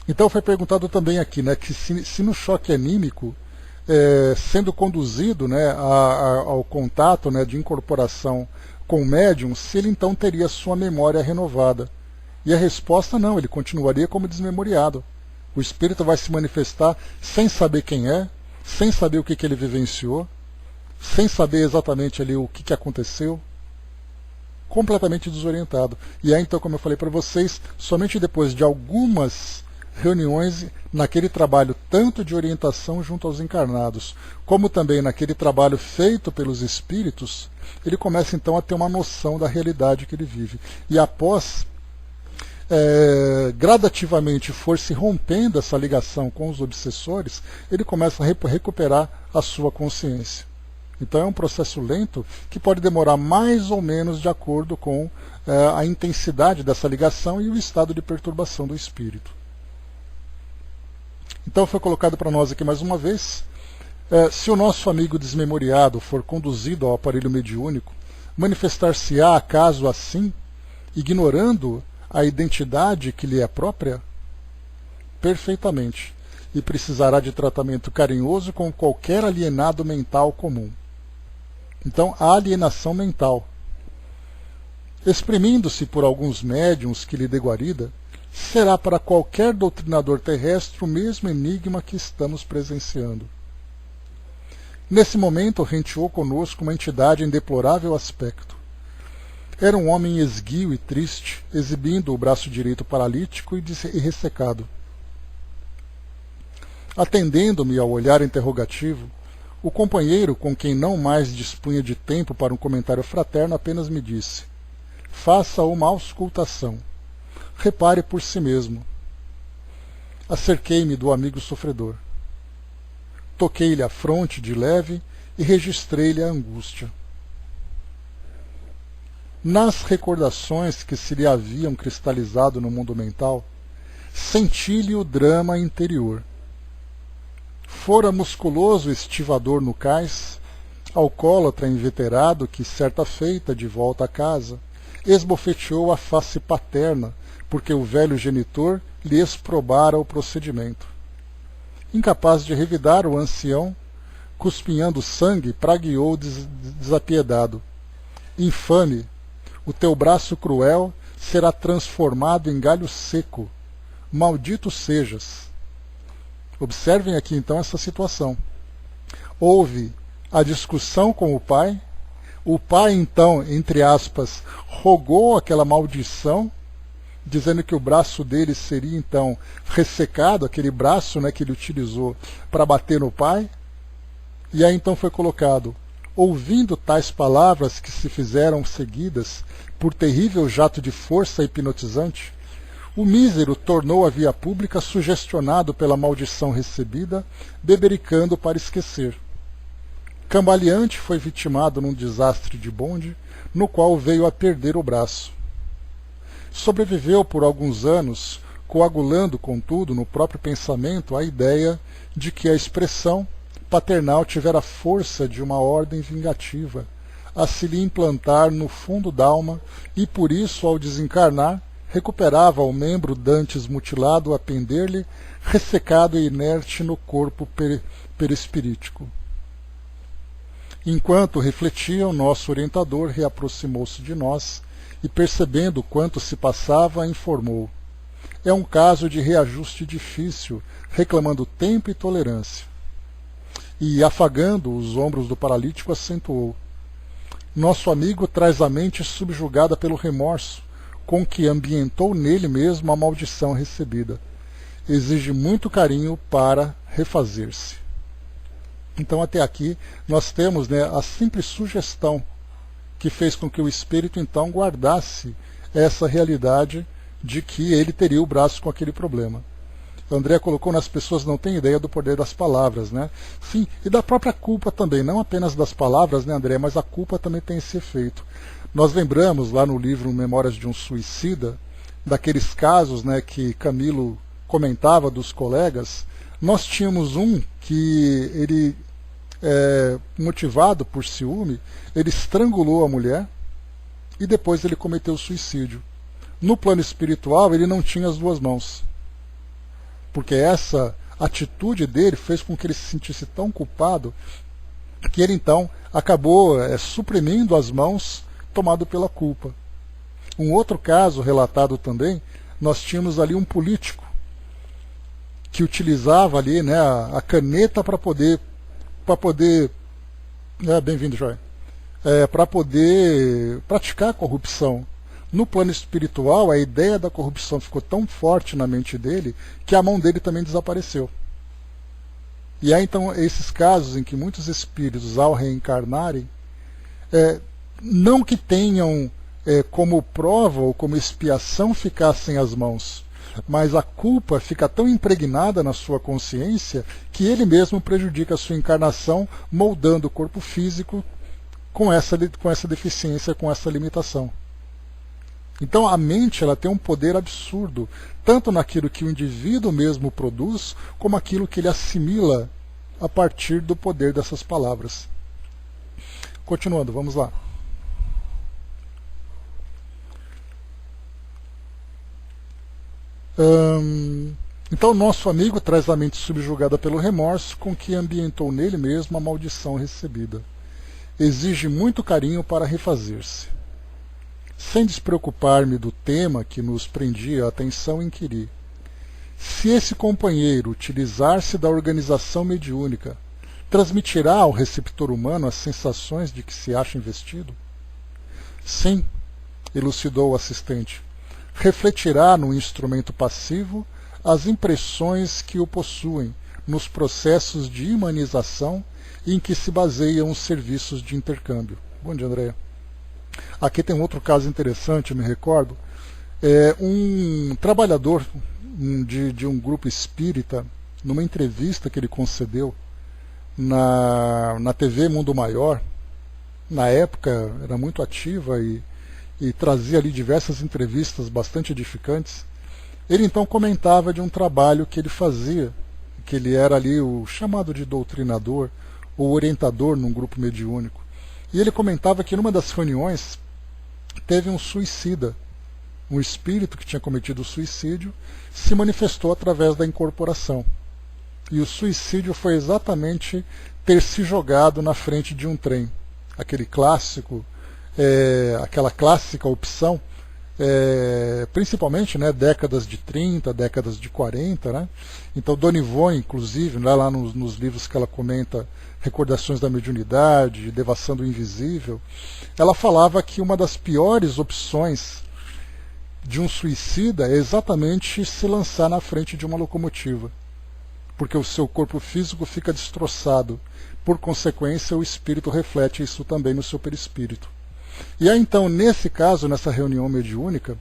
Então foi perguntado também aqui, né, que se no choque anímico, sendo conduzido, né, ao contato, né, de incorporação com o médium, se ele então teria sua memória renovada. E a resposta não, ele continuaria como desmemoriado. O espírito vai se manifestar sem saber quem é, sem saber o que ele vivenciou, sem saber exatamente ali o que aconteceu, completamente desorientado. E aí então, como eu falei para vocês, somente depois de algumas reuniões, naquele trabalho tanto de orientação junto aos encarnados, como também naquele trabalho feito pelos espíritos, ele começa então a ter uma noção da realidade que ele vive. E após gradativamente for se rompendo essa ligação com os obsessores, ele começa a recuperar a sua consciência. Então é um processo lento que pode demorar mais ou menos de acordo com a intensidade dessa ligação e o estado de perturbação do espírito. Então foi colocado para nós aqui mais uma vez, se o nosso amigo desmemoriado for conduzido ao aparelho mediúnico, manifestar-se-á acaso assim, ignorando a identidade que lhe é própria? Perfeitamente, e precisará de tratamento carinhoso com qualquer alienado mental comum. Então, a alienação mental, exprimindo-se por alguns médiuns que lhe dê guarida, será para qualquer doutrinador terrestre o mesmo enigma que estamos presenciando. Nesse momento, renteou conosco uma entidade em deplorável aspecto. Era um homem esguio e triste, exibindo o braço direito paralítico e ressecado. Atendendo-me ao olhar interrogativo, o companheiro, com quem não mais dispunha de tempo para um comentário fraterno, apenas me disse: faça uma auscultação. Repare por si mesmo. Acerquei-me do amigo sofredor. Toquei-lhe a fronte de leve e registrei-lhe a angústia. Nas recordações que se lhe haviam cristalizado no mundo mental, senti-lhe o drama interior. Fora musculoso estivador no cais, alcoólatra inveterado que, certa feita, de volta a casa, esbofeteou a face paterna, porque o velho genitor lhe exprobara o procedimento. Incapaz de revidar o ancião, cuspinhando sangue, pragueou desapiedado: infame, o teu braço cruel será transformado em galho seco. Maldito sejas. Observem aqui então essa situação. Houve a discussão com o pai então, entre aspas, rogou aquela maldição, dizendo que o braço dele seria então ressecado, aquele braço, né, que ele utilizou para bater no pai. E aí então foi colocado: ouvindo tais palavras que se fizeram seguidas por terrível jato de força hipnotizante, o mísero tornou a via pública sugestionado pela maldição recebida, bebericando para esquecer. Cambaleante foi vitimado num desastre de bonde, no qual veio a perder o braço. Sobreviveu por alguns anos, coagulando, contudo, no próprio pensamento a ideia de que a expressão paternal tivera força de uma ordem vingativa, a se lhe implantar no fundo d'alma, e por isso, ao desencarnar, recuperava o membro dantes mutilado a pender-lhe, ressecado e inerte no corpo perispirítico. Enquanto refletia, o nosso orientador reaproximou-se de nós e, percebendo quanto se passava, informou: é um caso de reajuste difícil, reclamando tempo e tolerância. E, afagando os ombros do paralítico, acentuou: nosso amigo traz a mente subjugada pelo remorso, com que ambientou nele mesmo a maldição recebida. Exige muito carinho para refazer-se. Então até aqui nós temos, né, a simples sugestão que fez com que o espírito então guardasse essa realidade de que ele teria o braço com aquele problema. André colocou, as pessoas não têm ideia do poder das palavras, né? Sim, e da própria culpa também, não apenas das palavras, né, André, mas a culpa também tem esse efeito. Nós lembramos lá no livro Memórias de um Suicida, daqueles casos, né, que Camilo comentava dos colegas. Nós tínhamos um que ele, motivado por ciúme, ele estrangulou a mulher e depois ele cometeu suicídio. No plano espiritual, ele não tinha as duas mãos, porque essa atitude dele fez com que ele se sentisse tão culpado que ele então acabou suprimindo as mãos, tomado pela culpa. Um outro caso relatado também, nós tínhamos ali um político que utilizava ali, né, a caneta para poder bem-vindo, Joia, para poder praticar a corrupção. No plano espiritual, a ideia da corrupção ficou tão forte na mente dele que a mão dele também desapareceu. E há então esses casos em que muitos espíritos, ao reencarnarem, não que tenham como prova ou como expiação ficar sem as mãos, mas a culpa fica tão impregnada na sua consciência que ele mesmo prejudica a sua encarnação, moldando o corpo físico com essa deficiência, com essa limitação. Então a mente ela tem um poder absurdo, tanto naquilo que o indivíduo mesmo produz, como aquilo que ele assimila a partir do poder dessas palavras. Continuando, vamos lá. Então nosso amigo traz a mente subjugada pelo remorso, com que ambientou nele mesmo a maldição recebida. Exige muito carinho para refazer-se. Sem despreocupar-me do tema que nos prendia a atenção, inquiri: se esse companheiro utilizar-se da organização mediúnica, transmitirá ao receptor humano as sensações de que se acha investido? Sim, elucidou o assistente. Refletirá no instrumento passivo as impressões que o possuem nos processos de humanização em que se baseiam os serviços de intercâmbio. Bom dia, Andréa. Aqui tem um outro caso interessante, eu me recordo. Um trabalhador de um grupo espírita, numa entrevista que ele concedeu na TV Mundo Maior, na época era muito ativa e trazia ali diversas entrevistas bastante edificantes. Ele então comentava de um trabalho que ele fazia, que ele era ali o chamado de doutrinador ou orientador num grupo mediúnico. E ele comentava que numa das reuniões teve um suicida, um espírito que tinha cometido suicídio, se manifestou através da incorporação. E o suicídio foi exatamente ter se jogado na frente de um trem. Aquele clássico, aquela clássica opção, principalmente, né, décadas de 30, décadas de 40, né? Então Dona Ivone, inclusive, lá nos livros que ela comenta, Recordações da Mediunidade, Devação do Invisível, ela falava que uma das piores opções de um suicida é exatamente se lançar na frente de uma locomotiva, porque o seu corpo físico fica destroçado. Por consequência, o espírito reflete isso também no seu perispírito. E aí então, nesse caso, nessa reunião mediúnica,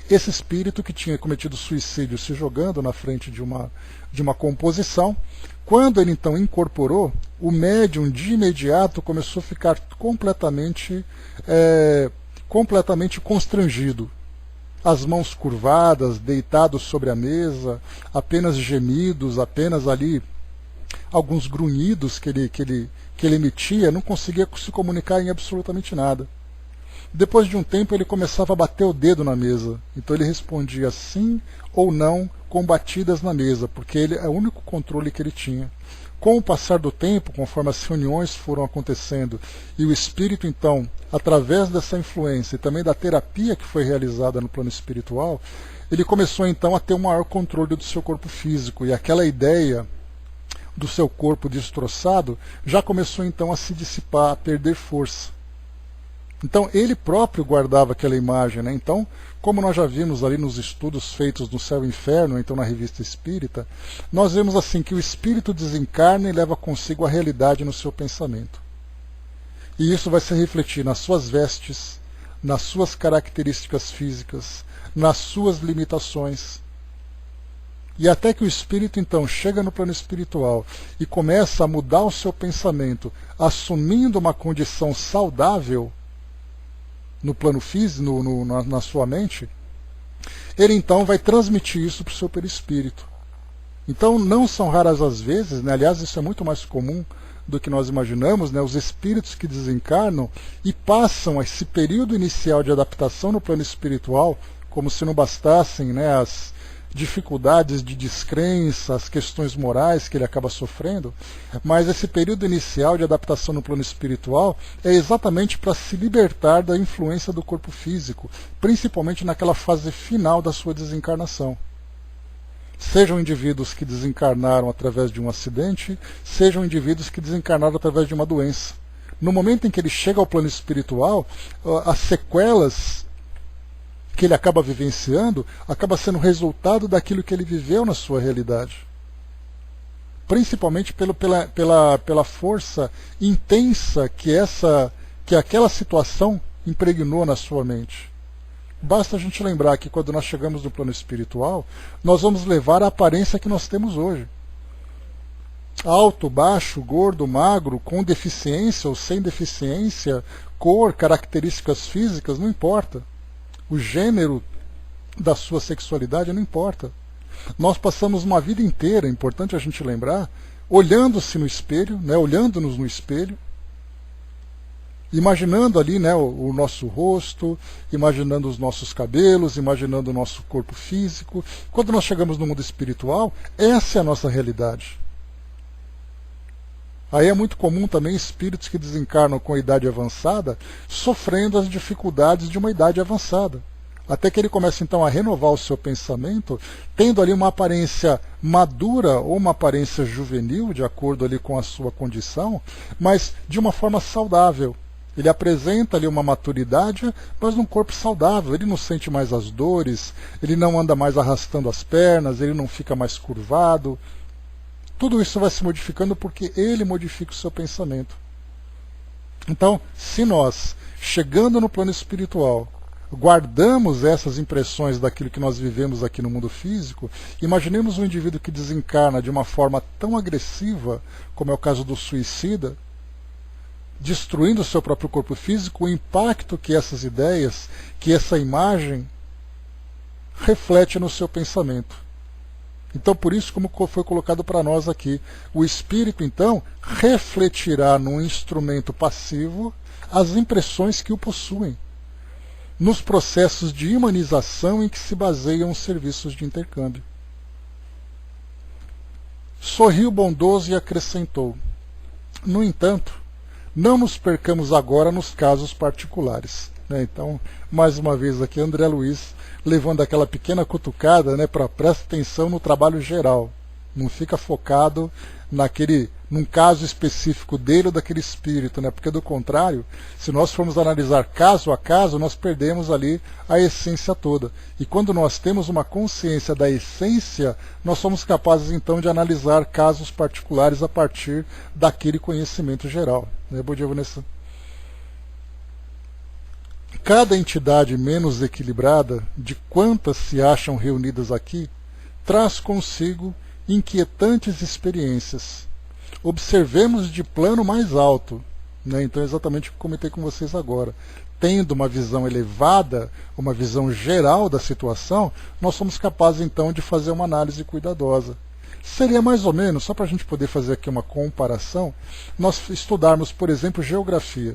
esse espírito que tinha cometido suicídio se jogando na frente de uma composição, quando ele então incorporou, o médium de imediato começou a ficar completamente constrangido. As mãos curvadas, deitado sobre a mesa, apenas gemidos, apenas ali alguns grunhidos que ele emitia, não conseguia se comunicar em absolutamente nada. Depois de um tempo ele começava a bater o dedo na mesa, então ele respondia sim ou não com batidas na mesa, porque ele é o único controle que ele tinha. Com o passar do tempo, conforme as reuniões foram acontecendo, e o espírito então, através dessa influência e também da terapia que foi realizada no plano espiritual, ele começou então a ter um maior controle do seu corpo físico, e aquela ideia do seu corpo destroçado já começou então a se dissipar, a perder força. Então ele próprio guardava aquela imagem, né? Então, como nós já vimos ali nos estudos feitos no Céu e Inferno, então na Revista Espírita, nós vemos assim que o espírito desencarna e leva consigo a realidade no seu pensamento. E isso vai se refletir nas suas vestes, nas suas características físicas, nas suas limitações. E até que o espírito então chega no plano espiritual e começa a mudar o seu pensamento, assumindo uma condição saudável no plano físico, na sua mente, ele então vai transmitir isso para o seu perispírito. Então não são raras as vezes, né? Aliás, isso é muito mais comum do que nós imaginamos, né? Os espíritos que desencarnam e passam esse período inicial de adaptação no plano espiritual, como se não bastassem, né, as dificuldades de descrença, as questões morais que ele acaba sofrendo, mas esse período inicial de adaptação no plano espiritual é exatamente para se libertar da influência do corpo físico, principalmente naquela fase final da sua desencarnação. Sejam indivíduos que desencarnaram através de um acidente, sejam indivíduos que desencarnaram através de uma doença. No momento em que ele chega ao plano espiritual, as sequelas que ele acaba vivenciando, acaba sendo resultado daquilo que ele viveu na sua realidade. Principalmente pela força intensa que aquela situação impregnou na sua mente. Basta a gente lembrar que quando nós chegamos no plano espiritual, nós vamos levar a aparência que nós temos hoje. Alto, baixo, gordo, magro, com deficiência ou sem deficiência, cor, características físicas, não importa. O gênero da sua sexualidade não importa. Nós passamos uma vida inteira, é importante a gente lembrar, olhando-se no espelho, né, olhando-nos no espelho, imaginando ali, né, o nosso rosto, imaginando os nossos cabelos, imaginando o nosso corpo físico. Quando nós chegamos no mundo espiritual, essa é a nossa realidade. Aí é muito comum também espíritos que desencarnam com a idade avançada, sofrendo as dificuldades de uma idade avançada. Até que ele começa então a renovar o seu pensamento, tendo ali uma aparência madura ou uma aparência juvenil, de acordo ali com a sua condição, mas de uma forma saudável. Ele apresenta ali uma maturidade, mas num corpo saudável. Ele não sente mais as dores, ele não anda mais arrastando as pernas, ele não fica mais curvado. Tudo isso vai se modificando porque ele modifica o seu pensamento. Então, se nós, chegando no plano espiritual, guardamos essas impressões daquilo que nós vivemos aqui no mundo físico, imaginemos um indivíduo que desencarna de uma forma tão agressiva, como é o caso do suicida, destruindo o seu próprio corpo físico, o impacto que essas ideias, que essa imagem reflete no seu pensamento. Então, por isso, como foi colocado para nós aqui, o espírito, então, refletirá num instrumento passivo as impressões que o possuem, nos processos de humanização em que se baseiam os serviços de intercâmbio. Sorriu bondoso e acrescentou: no entanto, não nos percamos agora nos casos particulares. Então, mais uma vez aqui, André Luiz levando aquela pequena cutucada, né, para prestar atenção no trabalho geral. Não fica focado num caso específico dele ou daquele espírito, né, porque do contrário, se nós formos analisar caso a caso, nós perdemos ali a essência toda. E quando nós temos uma consciência da essência, nós somos capazes então de analisar casos particulares a partir daquele conhecimento geral. Bom dia, Vanessa. Cada entidade menos equilibrada, de quantas se acham reunidas aqui, traz consigo inquietantes experiências. Observemos de plano mais alto, né? Então é exatamente o que comentei com vocês agora. Tendo uma visão elevada, uma visão geral da situação, nós somos capazes então de fazer uma análise cuidadosa. Seria mais ou menos, só para a gente poder fazer aqui uma comparação, nós estudarmos, por exemplo, geografia.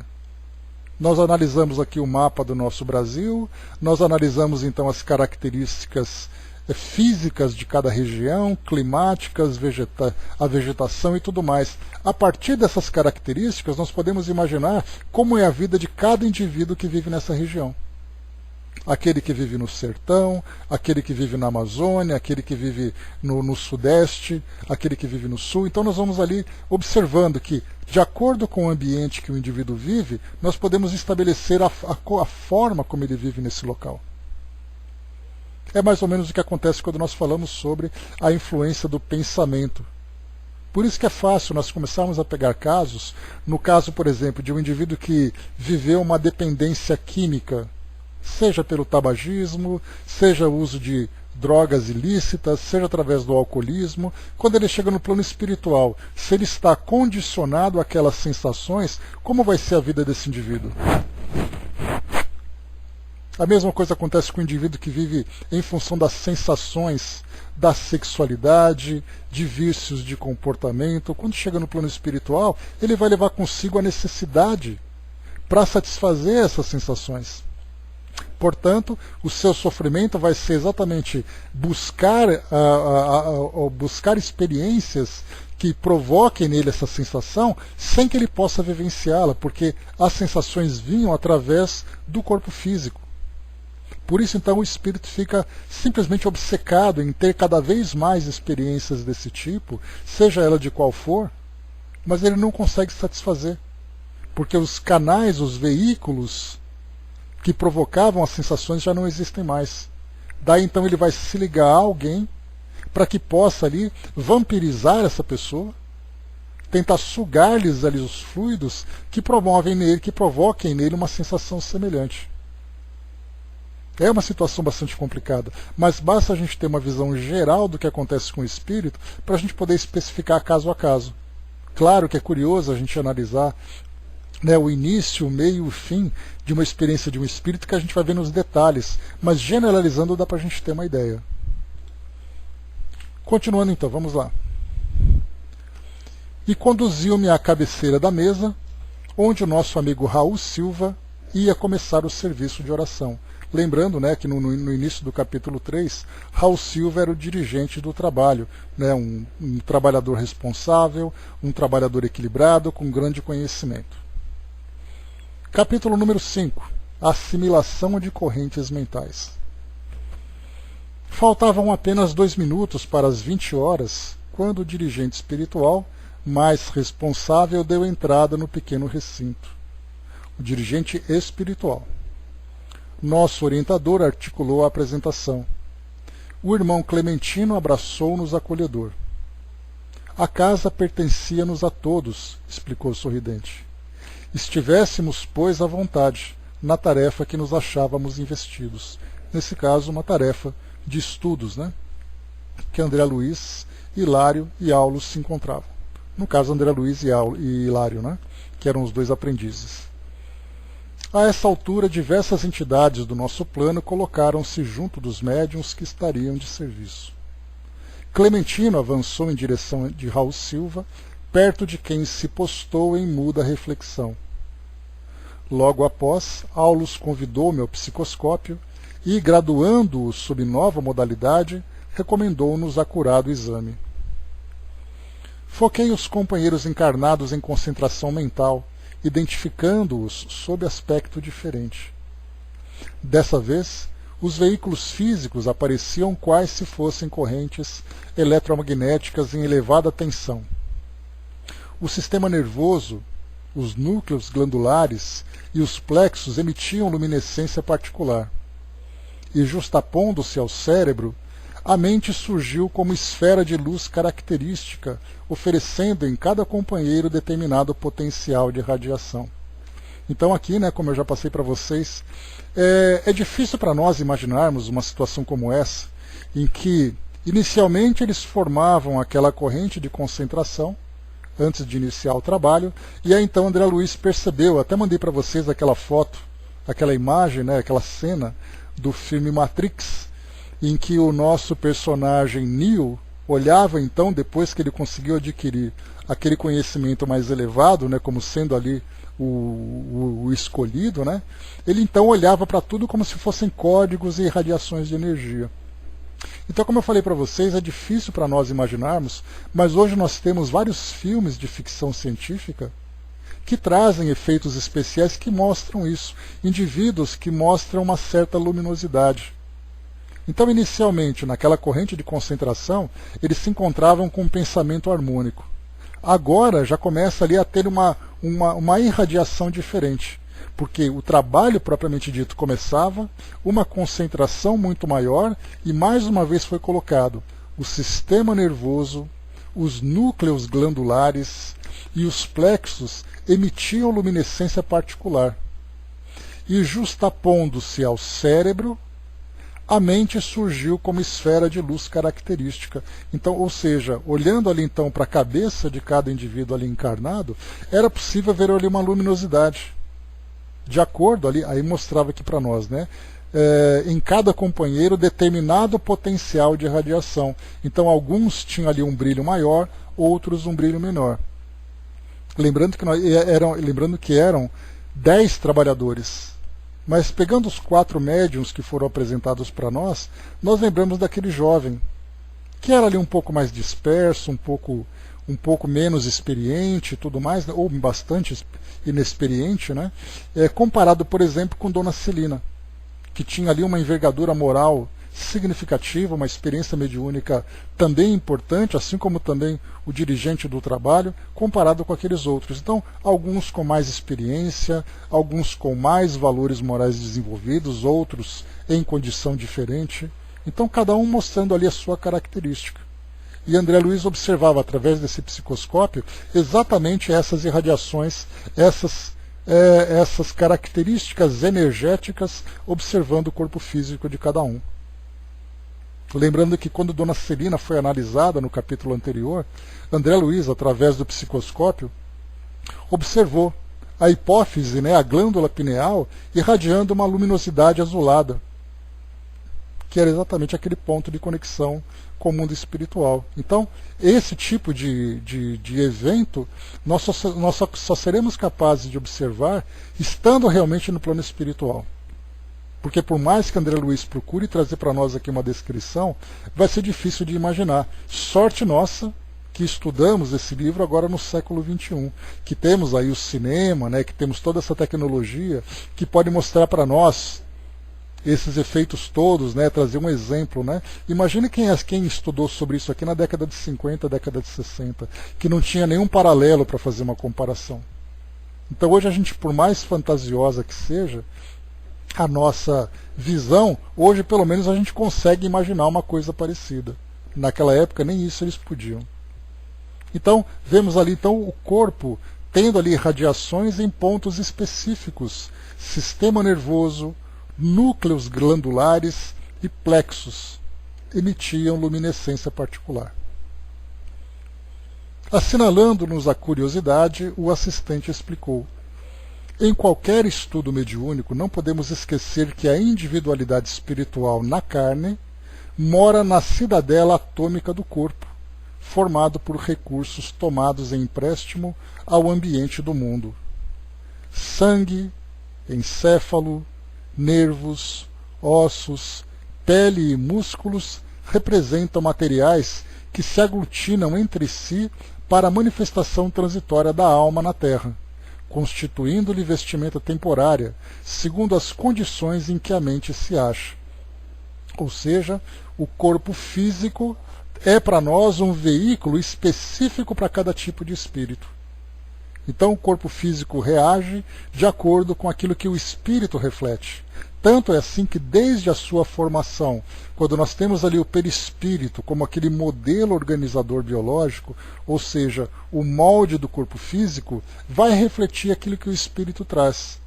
Nós analisamos aqui o mapa do nosso Brasil, nós analisamos então as características físicas de cada região, climáticas, a vegetação e tudo mais. A partir dessas características, nós podemos imaginar como é a vida de cada indivíduo que vive nessa região. Aquele que vive no sertão, aquele que vive na Amazônia, aquele que vive no Sudeste, aquele que vive no Sul. Então nós vamos ali observando que, de acordo com o ambiente que o indivíduo vive, nós podemos estabelecer a forma como ele vive nesse local. É mais ou menos o que acontece quando nós falamos sobre a influência do pensamento. Por isso que é fácil nós começarmos a pegar casos, no caso, por exemplo, de um indivíduo que viveu uma dependência química seja pelo tabagismo, seja o uso de drogas ilícitas, seja através do alcoolismo. Quando ele chega no plano espiritual, se ele está condicionado àquelas sensações, como vai ser a vida desse indivíduo? A mesma coisa acontece com o indivíduo que vive em função das sensações da sexualidade, de vícios de comportamento. Quando chega no plano espiritual, ele vai levar consigo a necessidade para satisfazer essas sensações. Portanto, o seu sofrimento vai ser exatamente buscar experiências que provoquem nele essa sensação sem que ele possa vivenciá-la, porque as sensações vinham através do corpo físico. Por isso, então, o espírito fica simplesmente obcecado em ter cada vez mais experiências desse tipo, seja ela de qual for, mas ele não consegue satisfazer, porque os canais, os veículos que provocavam as sensações já não existem mais. Daí, então, ele vai se ligar a alguém para que possa ali vampirizar essa pessoa, tentar sugar-lhes ali os fluidos que provoquem nele uma sensação semelhante. É uma situação bastante complicada, mas basta a gente ter uma visão geral do que acontece com o espírito para a gente poder especificar caso a caso. Claro que é curioso a gente analisar, né, o início, o meio e o fim de uma experiência de um espírito, que a gente vai ver nos detalhes, mas generalizando dá para a gente ter uma ideia. Continuando então, vamos lá. E conduziu-me à cabeceira da mesa, onde o nosso amigo Raul Silva ia começar o serviço de oração. Lembrando, né, que no início do capítulo 3, Raul Silva era o dirigente do trabalho, né, um trabalhador responsável, um trabalhador equilibrado, com grande conhecimento. Capítulo número 5. Assimilação de correntes mentais. Faltavam apenas 2 minutos para as 20 horas, quando o dirigente espiritual, mais responsável, deu entrada no pequeno recinto. O dirigente espiritual. Nosso orientador articulou a apresentação. O irmão Clementino abraçou-nos acolhedor. A casa pertencia-nos a todos, explicou sorridente. Estivéssemos, pois, à vontade, na tarefa que nos achávamos investidos. Nesse caso, uma tarefa de estudos, né? Que André Luiz, Hilário e Aulus se encontravam. No caso, André Luiz e Hilário, né? Que eram os 2 aprendizes. A essa altura, diversas entidades do nosso plano colocaram-se junto dos médiuns que estariam de serviço. Clementino avançou em direção de Raul Silva, perto de quem se postou em muda reflexão. Logo após, Aulus convidou-me ao psicoscópio e, graduando-o sob nova modalidade, recomendou-nos acurado exame. Foquei os companheiros encarnados em concentração mental, identificando-os sob aspecto diferente. Dessa vez, os veículos físicos apareciam quais se fossem correntes eletromagnéticas em elevada tensão. O sistema nervoso, os núcleos glandulares e os plexos emitiam luminescência particular. E, justapondo-se ao cérebro, a mente surgiu como esfera de luz característica, oferecendo em cada companheiro determinado potencial de radiação. Então aqui, né, como eu já passei para vocês, é difícil para nós imaginarmos uma situação como essa, em que inicialmente eles formavam aquela corrente de concentração, antes de iniciar o trabalho, e aí então André Luiz percebeu, até mandei para vocês aquela foto, aquela imagem, né, aquela cena do filme Matrix, em que o nosso personagem Neo olhava então, depois que ele conseguiu adquirir aquele conhecimento mais elevado, né, como sendo ali o escolhido, né, ele então olhava para tudo como se fossem códigos e radiações de energia. Então, como eu falei para vocês, é difícil para nós imaginarmos, mas hoje nós temos vários filmes de ficção científica que trazem efeitos especiais que mostram isso, indivíduos que mostram uma certa luminosidade. Então, inicialmente, naquela corrente de concentração, eles se encontravam com um pensamento harmônico. Agora já começa ali a ter uma irradiação diferente, porque o trabalho propriamente dito começava, uma concentração muito maior, e mais uma vez foi colocado o sistema nervoso, os núcleos glandulares e os plexos emitiam luminescência particular. e justapondo-se ao cérebro, a mente surgiu como esfera de luz característica. Então, ou seja, olhando ali então para a cabeça de cada indivíduo ali encarnado, era possível ver ali uma luminosidade. De acordo ali, aí mostrava aqui para nós, né? Em cada companheiro determinado potencial de radiação. Então alguns tinham ali um brilho maior, outros um brilho menor. Lembrando que eram 10 trabalhadores. Mas pegando os 4 médiums que foram apresentados para nós lembramos daquele jovem, que era ali um pouco mais disperso, um pouco menos experiente e tudo mais, né? Ou bastante inexperiente, né? Comparado, por exemplo, com Dona Celina, que tinha ali uma envergadura moral significativa, uma experiência mediúnica também importante, assim como também o dirigente do trabalho, comparado com aqueles outros. Então, alguns com mais experiência, alguns com mais valores morais desenvolvidos, outros em condição diferente. Então, cada um mostrando ali a sua característica. E André Luiz observava, através desse psicoscópio, exatamente essas irradiações, essas características energéticas, observando o corpo físico de cada um. Lembrando que quando Dona Celina foi analisada no capítulo anterior, André Luiz, através do psicoscópio, observou a hipófise, né, a glândula pineal, irradiando uma luminosidade azulada, que era exatamente aquele ponto de conexão com o mundo espiritual. Então, esse tipo de evento nós só seremos capazes de observar estando realmente no plano espiritual. Porque por mais que André Luiz procure trazer para nós aqui uma descrição, vai ser difícil de imaginar. Sorte nossa que estudamos esse livro agora no século XXI, que temos aí o cinema, né, que temos toda essa tecnologia que pode mostrar para nós esses efeitos todos, né, trazer um exemplo. Né? Imagine quem estudou sobre isso aqui na década de 50, década de 60, que não tinha nenhum paralelo para fazer uma comparação. Então hoje a gente, por mais fantasiosa que seja, a nossa visão, hoje pelo menos a gente consegue imaginar uma coisa parecida. Naquela época nem isso eles podiam. Então, vemos ali então o corpo tendo ali radiações em pontos específicos, sistema nervoso, núcleos glandulares e plexos, emitiam luminescência particular. Assinalando-nos a curiosidade, o assistente explicou: em qualquer estudo mediúnico, não podemos esquecer que a individualidade espiritual na carne mora na cidadela atômica do corpo, formado por recursos tomados em empréstimo ao ambiente do mundo. Sangue, encéfalo, nervos, ossos, pele e músculos representam materiais que se aglutinam entre si para a manifestação transitória da alma na Terra, constituindo-lhe vestimenta temporária, segundo as condições em que a mente se acha. Ou seja, o corpo físico é para nós um veículo específico para cada tipo de espírito. Então o corpo físico reage de acordo com aquilo que o espírito reflete. Tanto é assim que desde a sua formação, quando nós temos ali o perispírito como aquele modelo organizador biológico, ou seja, o molde do corpo físico, vai refletir aquilo que o espírito traz.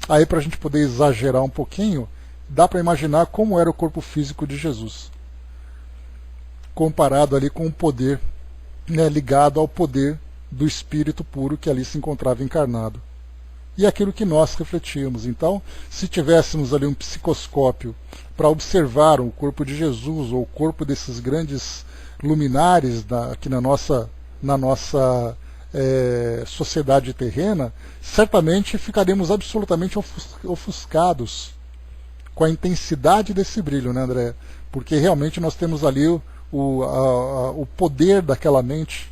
Aí, para a gente poder exagerar um pouquinho, dá para imaginar como era o corpo físico de Jesus, comparado ali com o poder, né, ligado ao poder do espírito puro que ali se encontrava encarnado. E aquilo que nós refletíamos. Então, se tivéssemos ali um psicoscópio para observar o corpo de Jesus ou o corpo desses grandes luminares aqui na nossa sociedade terrena, certamente ficaremos absolutamente ofuscados com a intensidade desse brilho, né, André? Porque realmente nós temos ali o poder daquela mente.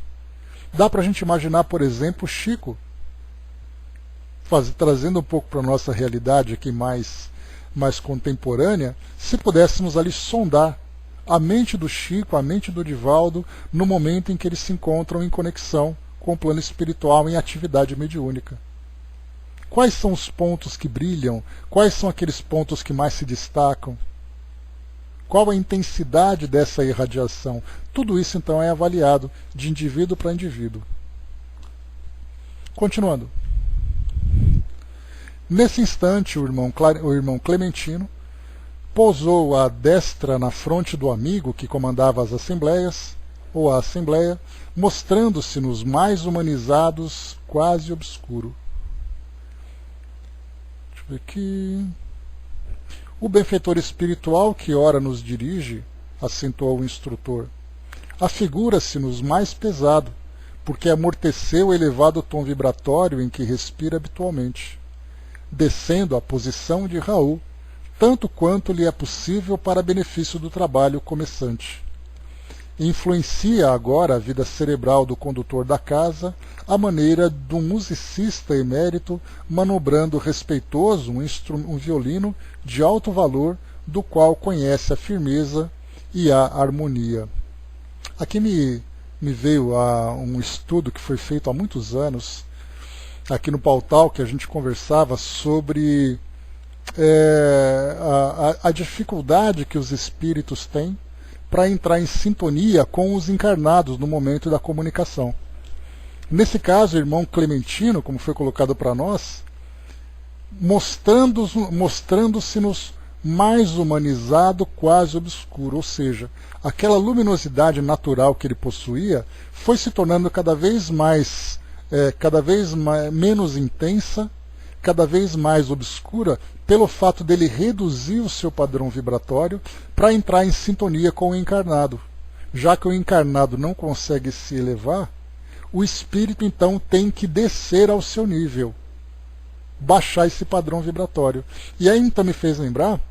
Dá para a gente imaginar, por exemplo, Chico, trazendo um pouco para a nossa realidade aqui mais contemporânea, se pudéssemos ali sondar a mente do Chico, a mente do Divaldo, no momento em que eles se encontram em conexão com o plano espiritual em atividade mediúnica. Quais são os pontos que brilham? Quais são aqueles pontos que mais se destacam? Qual a intensidade dessa irradiação? Tudo isso então é avaliado de indivíduo para indivíduo. Continuando. Nesse instante, o irmão Clementino pousou a destra na fronte do amigo que comandava as assembleias, ou a assembleia, mostrando-se nos mais humanizados, quase obscuro. Deixa eu ver aqui. O benfeitor espiritual que ora nos dirige, acentuou o instrutor, afigura-se-nos mais pesado, porque amorteceu o elevado tom vibratório em que respira habitualmente, descendo à posição de Raul, tanto quanto lhe é possível para benefício do trabalho começante. Influencia agora a vida cerebral do condutor da casa, à maneira de um musicista emérito manobrando respeitoso um violino de alto valor, do qual conhece a firmeza e a harmonia. Aqui me veio um estudo que foi feito há muitos anos, aqui no Pautal, que a gente conversava sobre a dificuldade que os espíritos têm para entrar em sintonia com os encarnados no momento da comunicação. Nesse caso, o irmão Clementino, como foi colocado para nós, mostrando-se-nos mais humanizado, quase obscuro, ou seja, aquela luminosidade natural que ele possuía foi se tornando cada vez menos intensa, cada vez mais obscura, pelo fato dele reduzir o seu padrão vibratório para entrar em sintonia com o encarnado. Já que o encarnado não consegue se elevar, o espírito então tem que descer ao seu nível, baixar esse padrão vibratório. E aí então me fez lembrar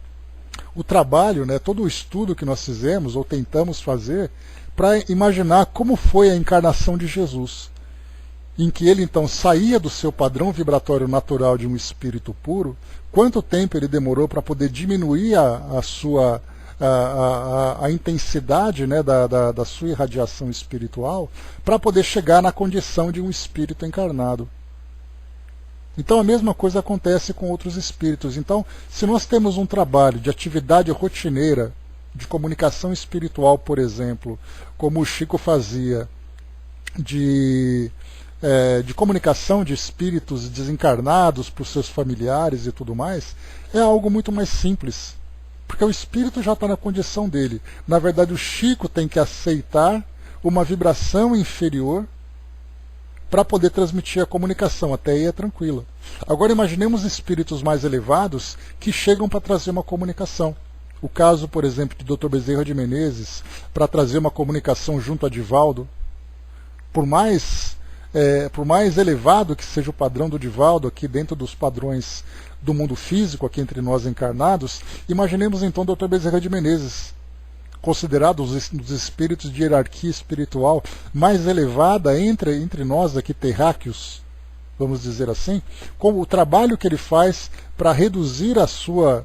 o trabalho, todo o estudo que nós fizemos, ou tentamos fazer, para imaginar como foi a encarnação de Jesus, em que ele então saía do seu padrão vibratório natural de um espírito puro, quanto tempo ele demorou para poder diminuir a intensidade da sua irradiação espiritual, para poder chegar na condição de um espírito encarnado. Então a mesma coisa acontece com outros espíritos. Então, se nós temos um trabalho de atividade rotineira, de comunicação espiritual, por exemplo, como o Chico fazia, de comunicação de espíritos desencarnados para os seus familiares e tudo mais, é algo muito mais simples, porque o espírito já está na condição dele. Na verdade, o Chico tem que aceitar uma vibração inferior para poder transmitir a comunicação, até aí é tranquila. Agora imaginemos espíritos mais elevados que chegam para trazer uma comunicação. O caso, por exemplo, de Dr. Bezerra de Menezes, para trazer uma comunicação junto a Divaldo, por mais elevado que seja o padrão do Divaldo aqui dentro dos padrões do mundo físico, aqui entre nós encarnados, imaginemos então Dr. Bezerra de Menezes, considerado um dos espíritos de hierarquia espiritual mais elevada entre nós aqui terráqueos, vamos dizer assim, com o trabalho que ele faz para reduzir a sua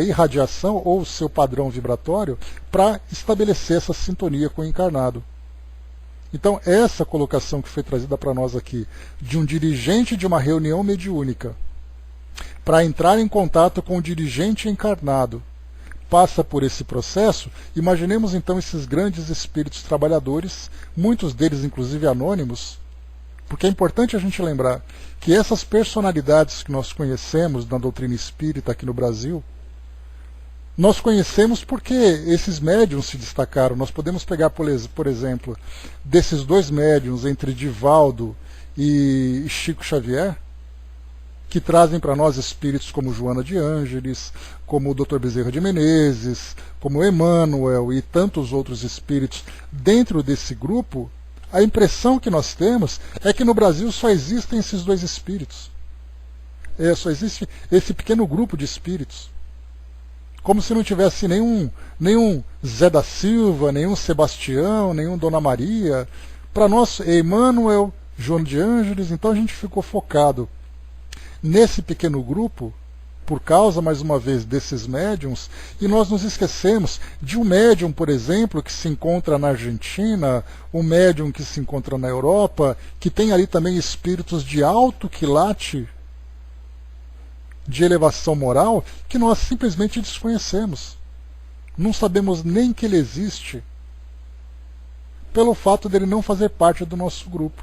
irradiação ou o seu padrão vibratório para estabelecer essa sintonia com o encarnado. Então, essa colocação que foi trazida para nós aqui, de um dirigente de uma reunião mediúnica, para entrar em contato com o dirigente encarnado, passa por esse processo. Imaginemos então esses grandes espíritos trabalhadores, muitos deles inclusive anônimos, porque é importante a gente lembrar que essas personalidades que nós conhecemos na doutrina espírita aqui no Brasil, nós conhecemos porque esses médiuns se destacaram. Nós podemos pegar, por exemplo, desses dois médiuns, entre Divaldo e Chico Xavier, que trazem para nós espíritos como Joana de Ângeles, como o Dr. Bezerra de Menezes, como Emmanuel e tantos outros espíritos dentro desse grupo. A impressão que nós temos é que no Brasil só existem esses dois espíritos. Só existe esse pequeno grupo de espíritos. Como se não tivesse nenhum Zé da Silva, nenhum Sebastião, nenhum Dona Maria. Para nós, Emmanuel, Joana de Ângeles. Então a gente ficou focado nesse pequeno grupo, por causa, mais uma vez, desses médiums, e nós nos esquecemos de um médium, por exemplo, que se encontra na Argentina, um médium que se encontra na Europa, que tem ali também espíritos de alto quilate, de elevação moral, que nós simplesmente desconhecemos. Não sabemos nem que ele existe, pelo fato dele não fazer parte do nosso grupo.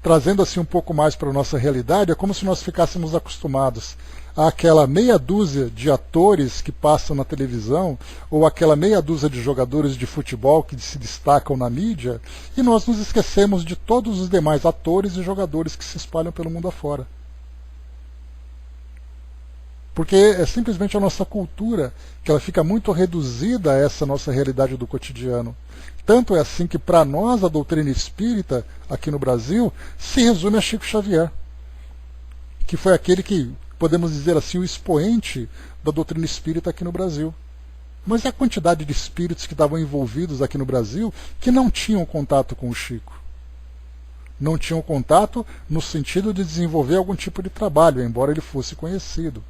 trazendo assim um pouco mais para a nossa realidade, é como se nós ficássemos acostumados àquela meia dúzia de atores que passam na televisão, ou aquela meia dúzia de jogadores de futebol que se destacam na mídia, e nós nos esquecemos de todos os demais atores e jogadores que se espalham pelo mundo afora. Porque é simplesmente a nossa cultura, que ela fica muito reduzida a essa nossa realidade do cotidiano. Tanto é assim que, para nós, a doutrina espírita, aqui no Brasil, se resume a Chico Xavier, que foi aquele que, podemos dizer assim, o expoente da doutrina espírita aqui no Brasil. Mas e a quantidade de espíritos que estavam envolvidos aqui no Brasil que não tinham contato com o Chico? Não tinham contato no sentido de desenvolver algum tipo de trabalho, embora ele fosse conhecido.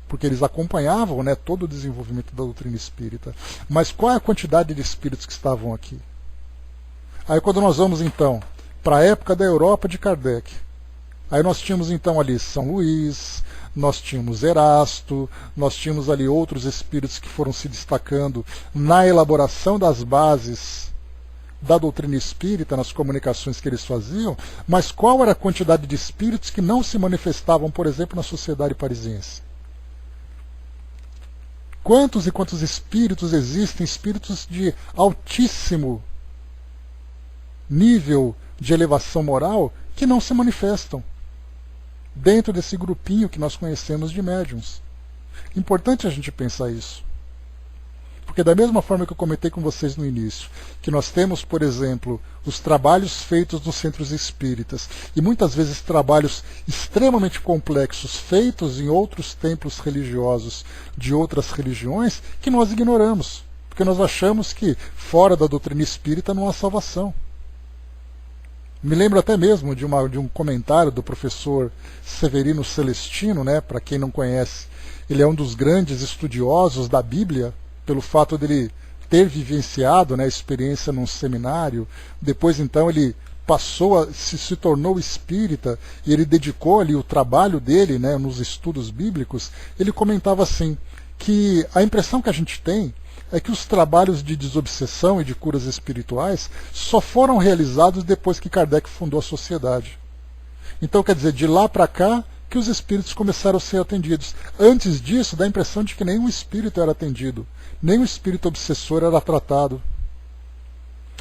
Porque eles acompanhavam, né, todo o desenvolvimento da doutrina espírita. Mas qual é a quantidade de espíritos que estavam aqui? Aí quando nós vamos então para a época da Europa de Kardec, aí nós tínhamos então ali São Luís, nós tínhamos Erasto, nós tínhamos ali outros espíritos que foram se destacando na elaboração das bases da doutrina espírita, nas comunicações que eles faziam, mas qual era a quantidade de espíritos que não se manifestavam, por exemplo, na sociedade parisiense? Quantos e quantos espíritos existem, espíritos de altíssimo nível de elevação moral, que não se manifestam dentro desse grupinho que nós conhecemos de médiuns? Importante a gente pensar isso. Porque da mesma forma que eu comentei com vocês no início, que nós temos, por exemplo, os trabalhos feitos nos centros espíritas, e muitas vezes trabalhos extremamente complexos, feitos em outros templos religiosos de outras religiões, que nós ignoramos, porque nós achamos que fora da doutrina espírita não há salvação. Me lembro até mesmo de um comentário do professor Severino Celestino, né, para quem não conhece, ele é um dos grandes estudiosos da Bíblia, pelo fato dele ter vivenciado, né, a experiência num seminário. Depois então ele se tornou espírita, e ele dedicou ali o trabalho dele, né, nos estudos bíblicos. Ele comentava assim, que a impressão que a gente tem é que os trabalhos de desobsessão e de curas espirituais só foram realizados depois que Kardec fundou a sociedade. Então, quer dizer, de lá para cá que os espíritos começaram a ser atendidos. Antes disso, dá a impressão de que nenhum espírito era atendido, nem o espírito obsessor era tratado.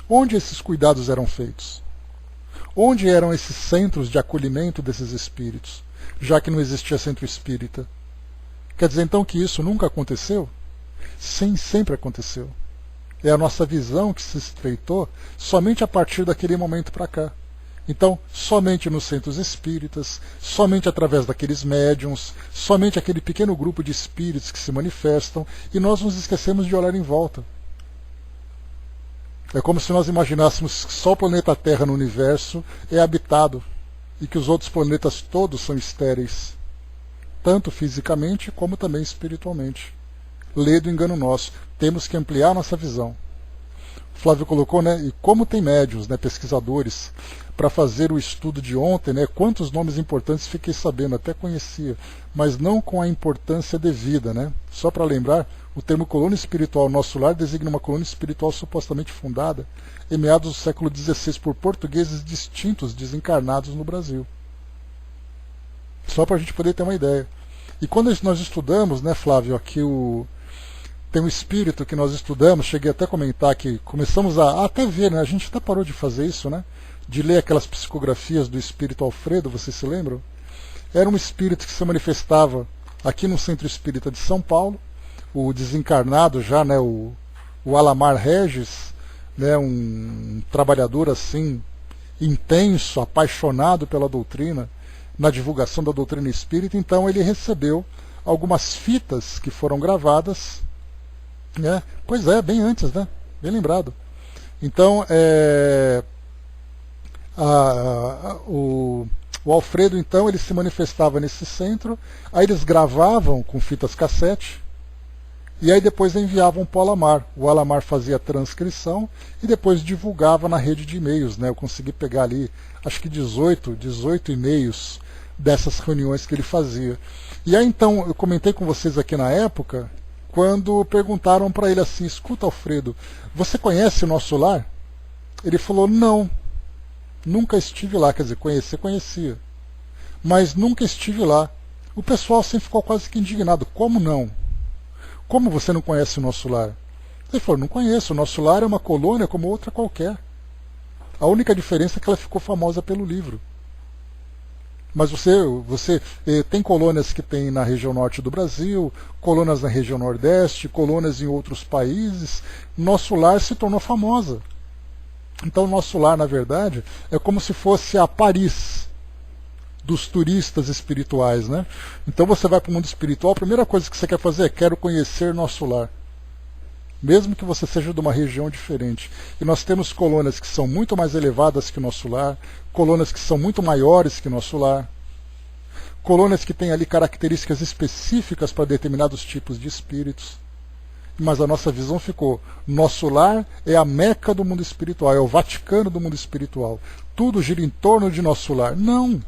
Onde esses cuidados eram feitos? Onde eram esses centros de acolhimento desses espíritos, já que não existia centro espírita? Quer dizer então que isso nunca aconteceu? Sim, sempre aconteceu. É a nossa visão que se estreitou somente a partir daquele momento para cá. Então, somente nos centros espíritas, somente através daqueles médiuns, somente aquele pequeno grupo de espíritos que se manifestam, e nós nos esquecemos de olhar em volta. É como se nós imaginássemos que só o planeta Terra no universo é habitado, e que os outros planetas todos são estéreis, tanto fisicamente como também espiritualmente. Lê do engano nosso. Temos que ampliar nossa visão. Flávio colocou, né, e como tem médiuns, né, pesquisadores, para fazer o estudo de ontem, né, quantos nomes importantes fiquei sabendo, até conhecia, mas não com a importância devida. Né? Só para lembrar, o termo colônia espiritual Nosso Lar designa uma colônia espiritual supostamente fundada em meados do século XVI por portugueses distintos desencarnados no Brasil. Só para a gente poder ter uma ideia. E quando nós estudamos, né, Flávio, aqui tem um espírito que nós estudamos, cheguei até a comentar que começamos a até ver, né, a gente até parou de fazer isso, né, de ler aquelas psicografias do espírito Alfredo, vocês se lembram? Era um espírito que se manifestava aqui no Centro Espírita de São Paulo, o desencarnado já, né, o Alamar Regis, né, um trabalhador assim, intenso, apaixonado pela doutrina, na divulgação da doutrina espírita. Então ele recebeu algumas fitas que foram gravadas, né? Pois é, bem antes, né? Bem lembrado. Então, o Alfredo, então, ele se manifestava nesse centro, aí eles gravavam com fitas cassete, e aí depois enviavam para o Alamar. O Alamar fazia a transcrição e depois divulgava na rede de e-mails, né? Eu consegui pegar ali, acho que 18 e-mails dessas reuniões que ele fazia. E aí então, eu comentei com vocês aqui na época, quando perguntaram para ele assim, escuta Alfredo, você conhece o Nosso Lar? Ele falou, não. Nunca estive lá, quer dizer, conhecer, conhecia. Mas nunca estive lá. O pessoal sempre ficou quase que indignado. Como não? Como você não conhece o nosso lar? Ele falou, não conheço, o nosso lar é uma colônia como outra qualquer. A única diferença é que ela ficou famosa pelo livro. Mas você tem colônias que tem na região norte do Brasil, colônias na região nordeste, colônias em outros países. Nosso lar se tornou famosa. Então nosso lar, na verdade, é como se fosse a Paris dos turistas espirituais, né? Então você vai para o mundo espiritual, a primeira coisa que você quer fazer é quero conhecer nosso lar. Mesmo que você seja de uma região diferente. E nós temos colônias que são muito mais elevadas que o nosso lar, colônias que são muito maiores que o nosso lar, colônias que têm ali características específicas para determinados tipos de espíritos. Mas a nossa visão ficou, nosso lar é a Meca do mundo espiritual, é o Vaticano do mundo espiritual. Tudo gira em torno de nosso lar. Não!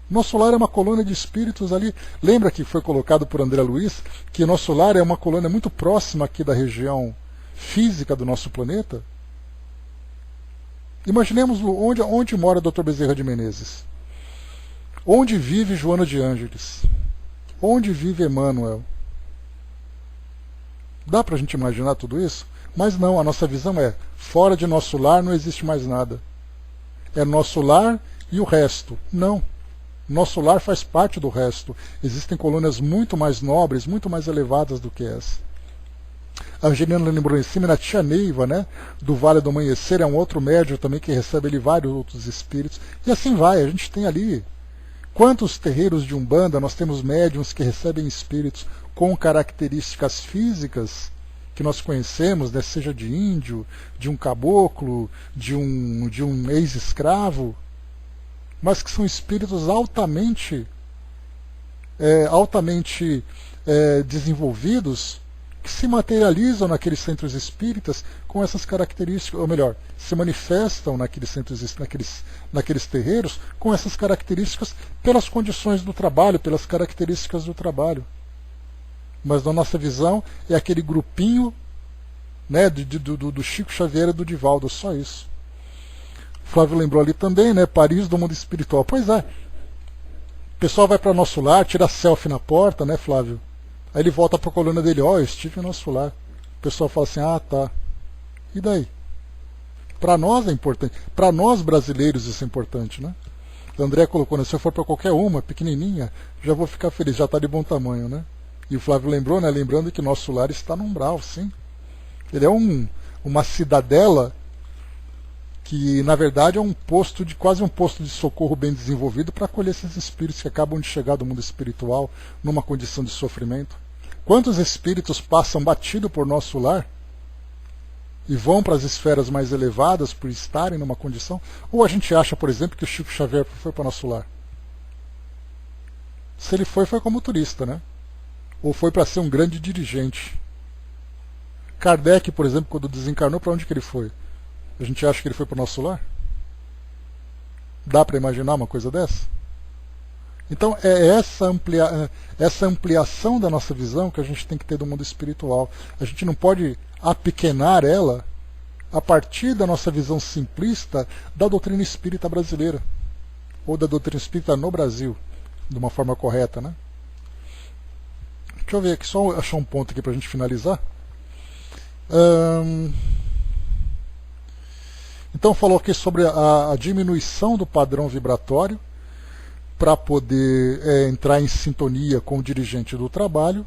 Nosso lar é uma colônia de espíritos ali. Lembra que foi colocado por André Luiz que nosso lar é uma colônia muito próxima aqui da região física do nosso planeta? Imaginemos onde mora o Dr. Bezerra de Menezes. Onde vive Joana de Ângeles? Onde vive Emmanuel? Dá para a gente imaginar tudo isso? Mas não, a nossa visão é, fora de nosso lar não existe mais nada. É nosso lar e o resto. Não. Nosso lar faz parte do resto. Existem colônias muito mais nobres, muito mais elevadas do que essa. A Angelina lembrou em cima, a tia Neiva, né, do Vale do Amanhecer, é um outro médium também que recebe ali vários outros espíritos. E assim vai, a gente tem ali. Quantos terreiros de Umbanda nós temos médiums que recebem espíritos com características físicas que nós conhecemos, né, seja de índio, de um caboclo, de um ex-escravo, mas que são espíritos altamente desenvolvidos, que se materializam naqueles centros espíritas com essas características, ou melhor, se manifestam naqueles centros, naqueles terreiros com essas características pelas condições do trabalho, pelas características do trabalho. Mas na nossa visão é aquele grupinho, né, do Chico Xavier e do Divaldo, só isso. Flávio lembrou ali também, né, Paris do mundo espiritual. Pois é. O pessoal vai para nosso lar, tira selfie na porta, né, Flávio? Aí ele volta para a coluna dele, ó, eu estive em nosso lar. O pessoal fala assim, ah, tá. E daí? Para nós é importante. Para nós brasileiros isso é importante, né? O André colocou, né, se eu for para qualquer uma, pequenininha, já vou ficar feliz, já está de bom tamanho, né? E o Flávio lembrou, né, lembrando que nosso lar está no umbral, sim. Ele é uma cidadela que na verdade é quase um posto de socorro bem desenvolvido para acolher esses espíritos que acabam de chegar do mundo espiritual numa condição de sofrimento. Quantos espíritos passam batido por nosso lar e vão para as esferas mais elevadas por estarem numa condição? Ou a gente acha, por exemplo, que o Chico Xavier foi para nosso lar? Se ele foi como turista, né? Ou foi para ser um grande dirigente. Kardec, por exemplo, quando desencarnou, para onde que ele foi? A gente acha que ele foi para o nosso lar? Dá para imaginar uma coisa dessa? Então é essa ampliação da nossa visão que a gente tem que ter do mundo espiritual. A gente não pode apequenar ela a partir da nossa visão simplista da doutrina espírita brasileira. Ou da doutrina espírita no Brasil, de uma forma correta, né? Deixa eu ver aqui, só achar um ponto aqui para a gente finalizar. Então falou aqui sobre a diminuição do padrão vibratório para poder entrar em sintonia com o dirigente do trabalho.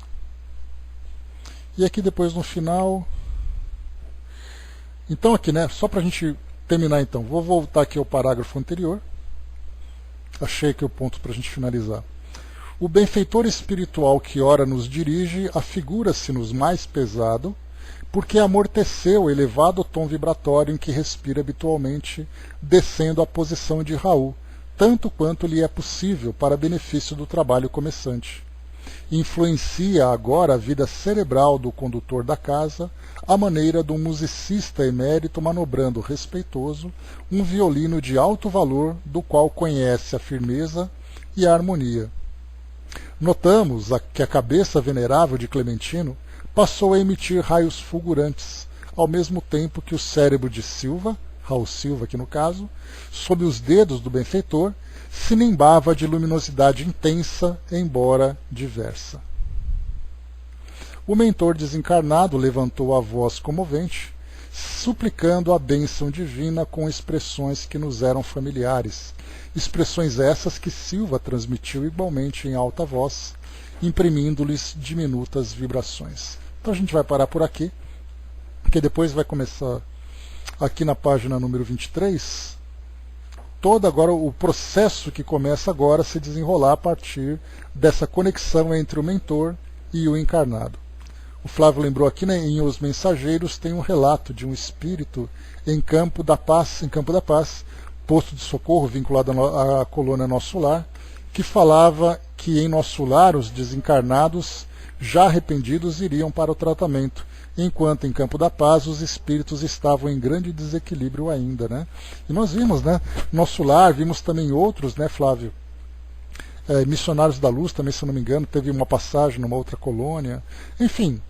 E aqui depois no final... Então aqui, né, só para a gente terminar então, vou voltar aqui ao parágrafo anterior. Achei aqui o ponto para a gente finalizar. O benfeitor espiritual que ora nos dirige afigura-se-nos mais pesado, porque amorteceu o elevado tom vibratório em que respira habitualmente, descendo à posição de Raul, tanto quanto lhe é possível para benefício do trabalho começante. Influencia agora a vida cerebral do condutor da casa, à maneira de um musicista emérito manobrando respeitoso um violino de alto valor, do qual conhece a firmeza e a harmonia. Notamos que a cabeça venerável de Clementino passou a emitir raios fulgurantes, ao mesmo tempo que o cérebro de Silva Raul Silva aqui no caso, sob os dedos do benfeitor, se nimbava de luminosidade intensa, embora diversa. O mentor desencarnado levantou a voz comovente, suplicando a bênção divina com expressões que nos eram familiares, expressões essas que Silva transmitiu igualmente em alta voz, imprimindo-lhes diminutas vibrações. Então a gente vai parar por aqui, porque depois vai começar aqui na página número 23, todo agora o processo que começa agora a se desenrolar a partir dessa conexão entre o mentor e o encarnado. O Flávio lembrou aqui, né, em Os Mensageiros tem um relato de um espírito em Campo da Paz, posto de socorro vinculado à colônia Nosso Lar, que falava que em Nosso Lar os desencarnados já arrependidos iriam para o tratamento, enquanto em Campo da Paz os espíritos estavam em grande desequilíbrio ainda, né? E nós vimos, né, Nosso Lar, vimos também outros, né, Flávio? Missionários da Luz também, se não me engano, teve uma passagem numa outra colônia, enfim.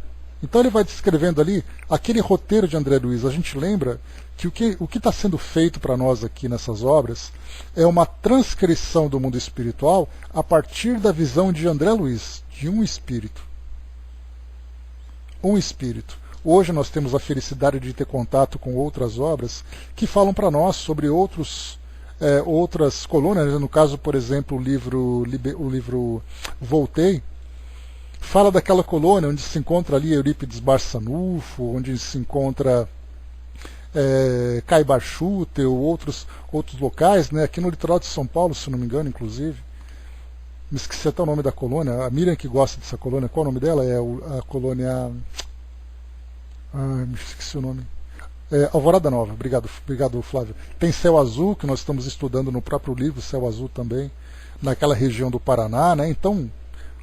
Então ele vai descrevendo ali aquele roteiro de André Luiz. A gente lembra que o que está sendo feito para nós aqui nessas obras é uma transcrição do mundo espiritual a partir da visão de André Luiz, de um espírito. Um espírito. Hoje nós temos a felicidade de ter contato com outras obras que falam para nós sobre outras colônias. No caso, por exemplo, o livro Voltei, fala daquela colônia onde se encontra ali Eurípides Barçanufo, onde se encontra Caibar Schutel, outros locais, né, aqui no litoral de São Paulo, se não me engano, inclusive. Me esqueci até o nome da colônia. A Miriam que gosta dessa colônia, qual é o nome dela? É a colônia... me esqueci o nome. Alvorada Nova, obrigado Flávio. Tem Céu Azul, que nós estamos estudando no próprio livro, Céu Azul também, naquela região do Paraná, né? Então,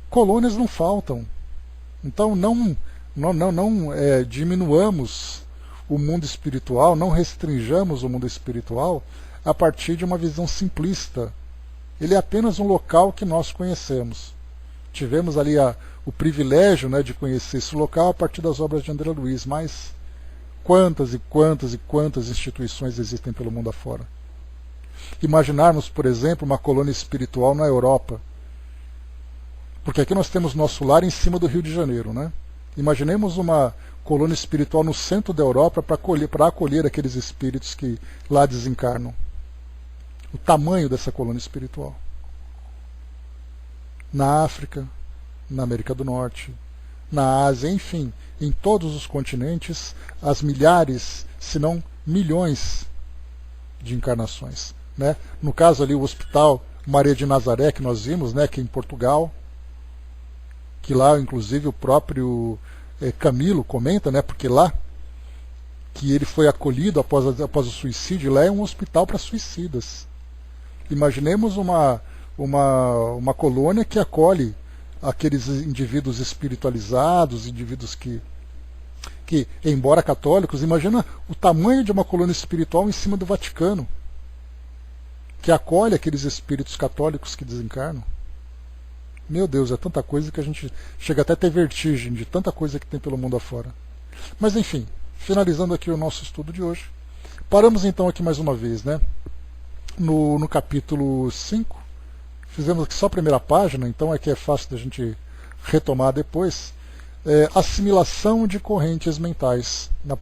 colônias não faltam. Então não diminuamos o mundo espiritual, não restringamos o mundo espiritual a partir de uma visão simplista. Ele é apenas um local que nós conhecemos. Tivemos ali o privilégio, né, de conhecer esse local a partir das obras de André Luiz, mas quantas e quantas e quantas instituições existem pelo mundo afora. Imaginarmos, por exemplo, uma colônia espiritual na Europa. Porque aqui nós temos Nosso Lar em cima do Rio de Janeiro, né? Imaginemos uma colônia espiritual no centro da Europa para acolher aqueles espíritos que lá desencarnam. O tamanho dessa colônia espiritual. Na África, na América do Norte, na Ásia, enfim, em todos os continentes, as milhares, se não milhões de encarnações, né? No caso ali o Hospital Maria de Nazaré, que nós vimos, né, que é em Portugal, que lá inclusive o próprio Camilo comenta, né, porque lá que ele foi acolhido após o suicídio, lá é um hospital para suicidas. Imaginemos uma colônia que acolhe aqueles indivíduos espiritualizados, indivíduos que, embora católicos, imagina o tamanho de uma colônia espiritual em cima do Vaticano, que acolhe aqueles espíritos católicos que desencarnam. Meu Deus, é tanta coisa que a gente chega até a ter vertigem de tanta coisa que tem pelo mundo afora. Mas enfim, finalizando aqui o nosso estudo de hoje, paramos então aqui mais uma vez, né? No capítulo 5, fizemos aqui só a primeira página, então é que é fácil da gente retomar depois. Assimilação de correntes mentais. Na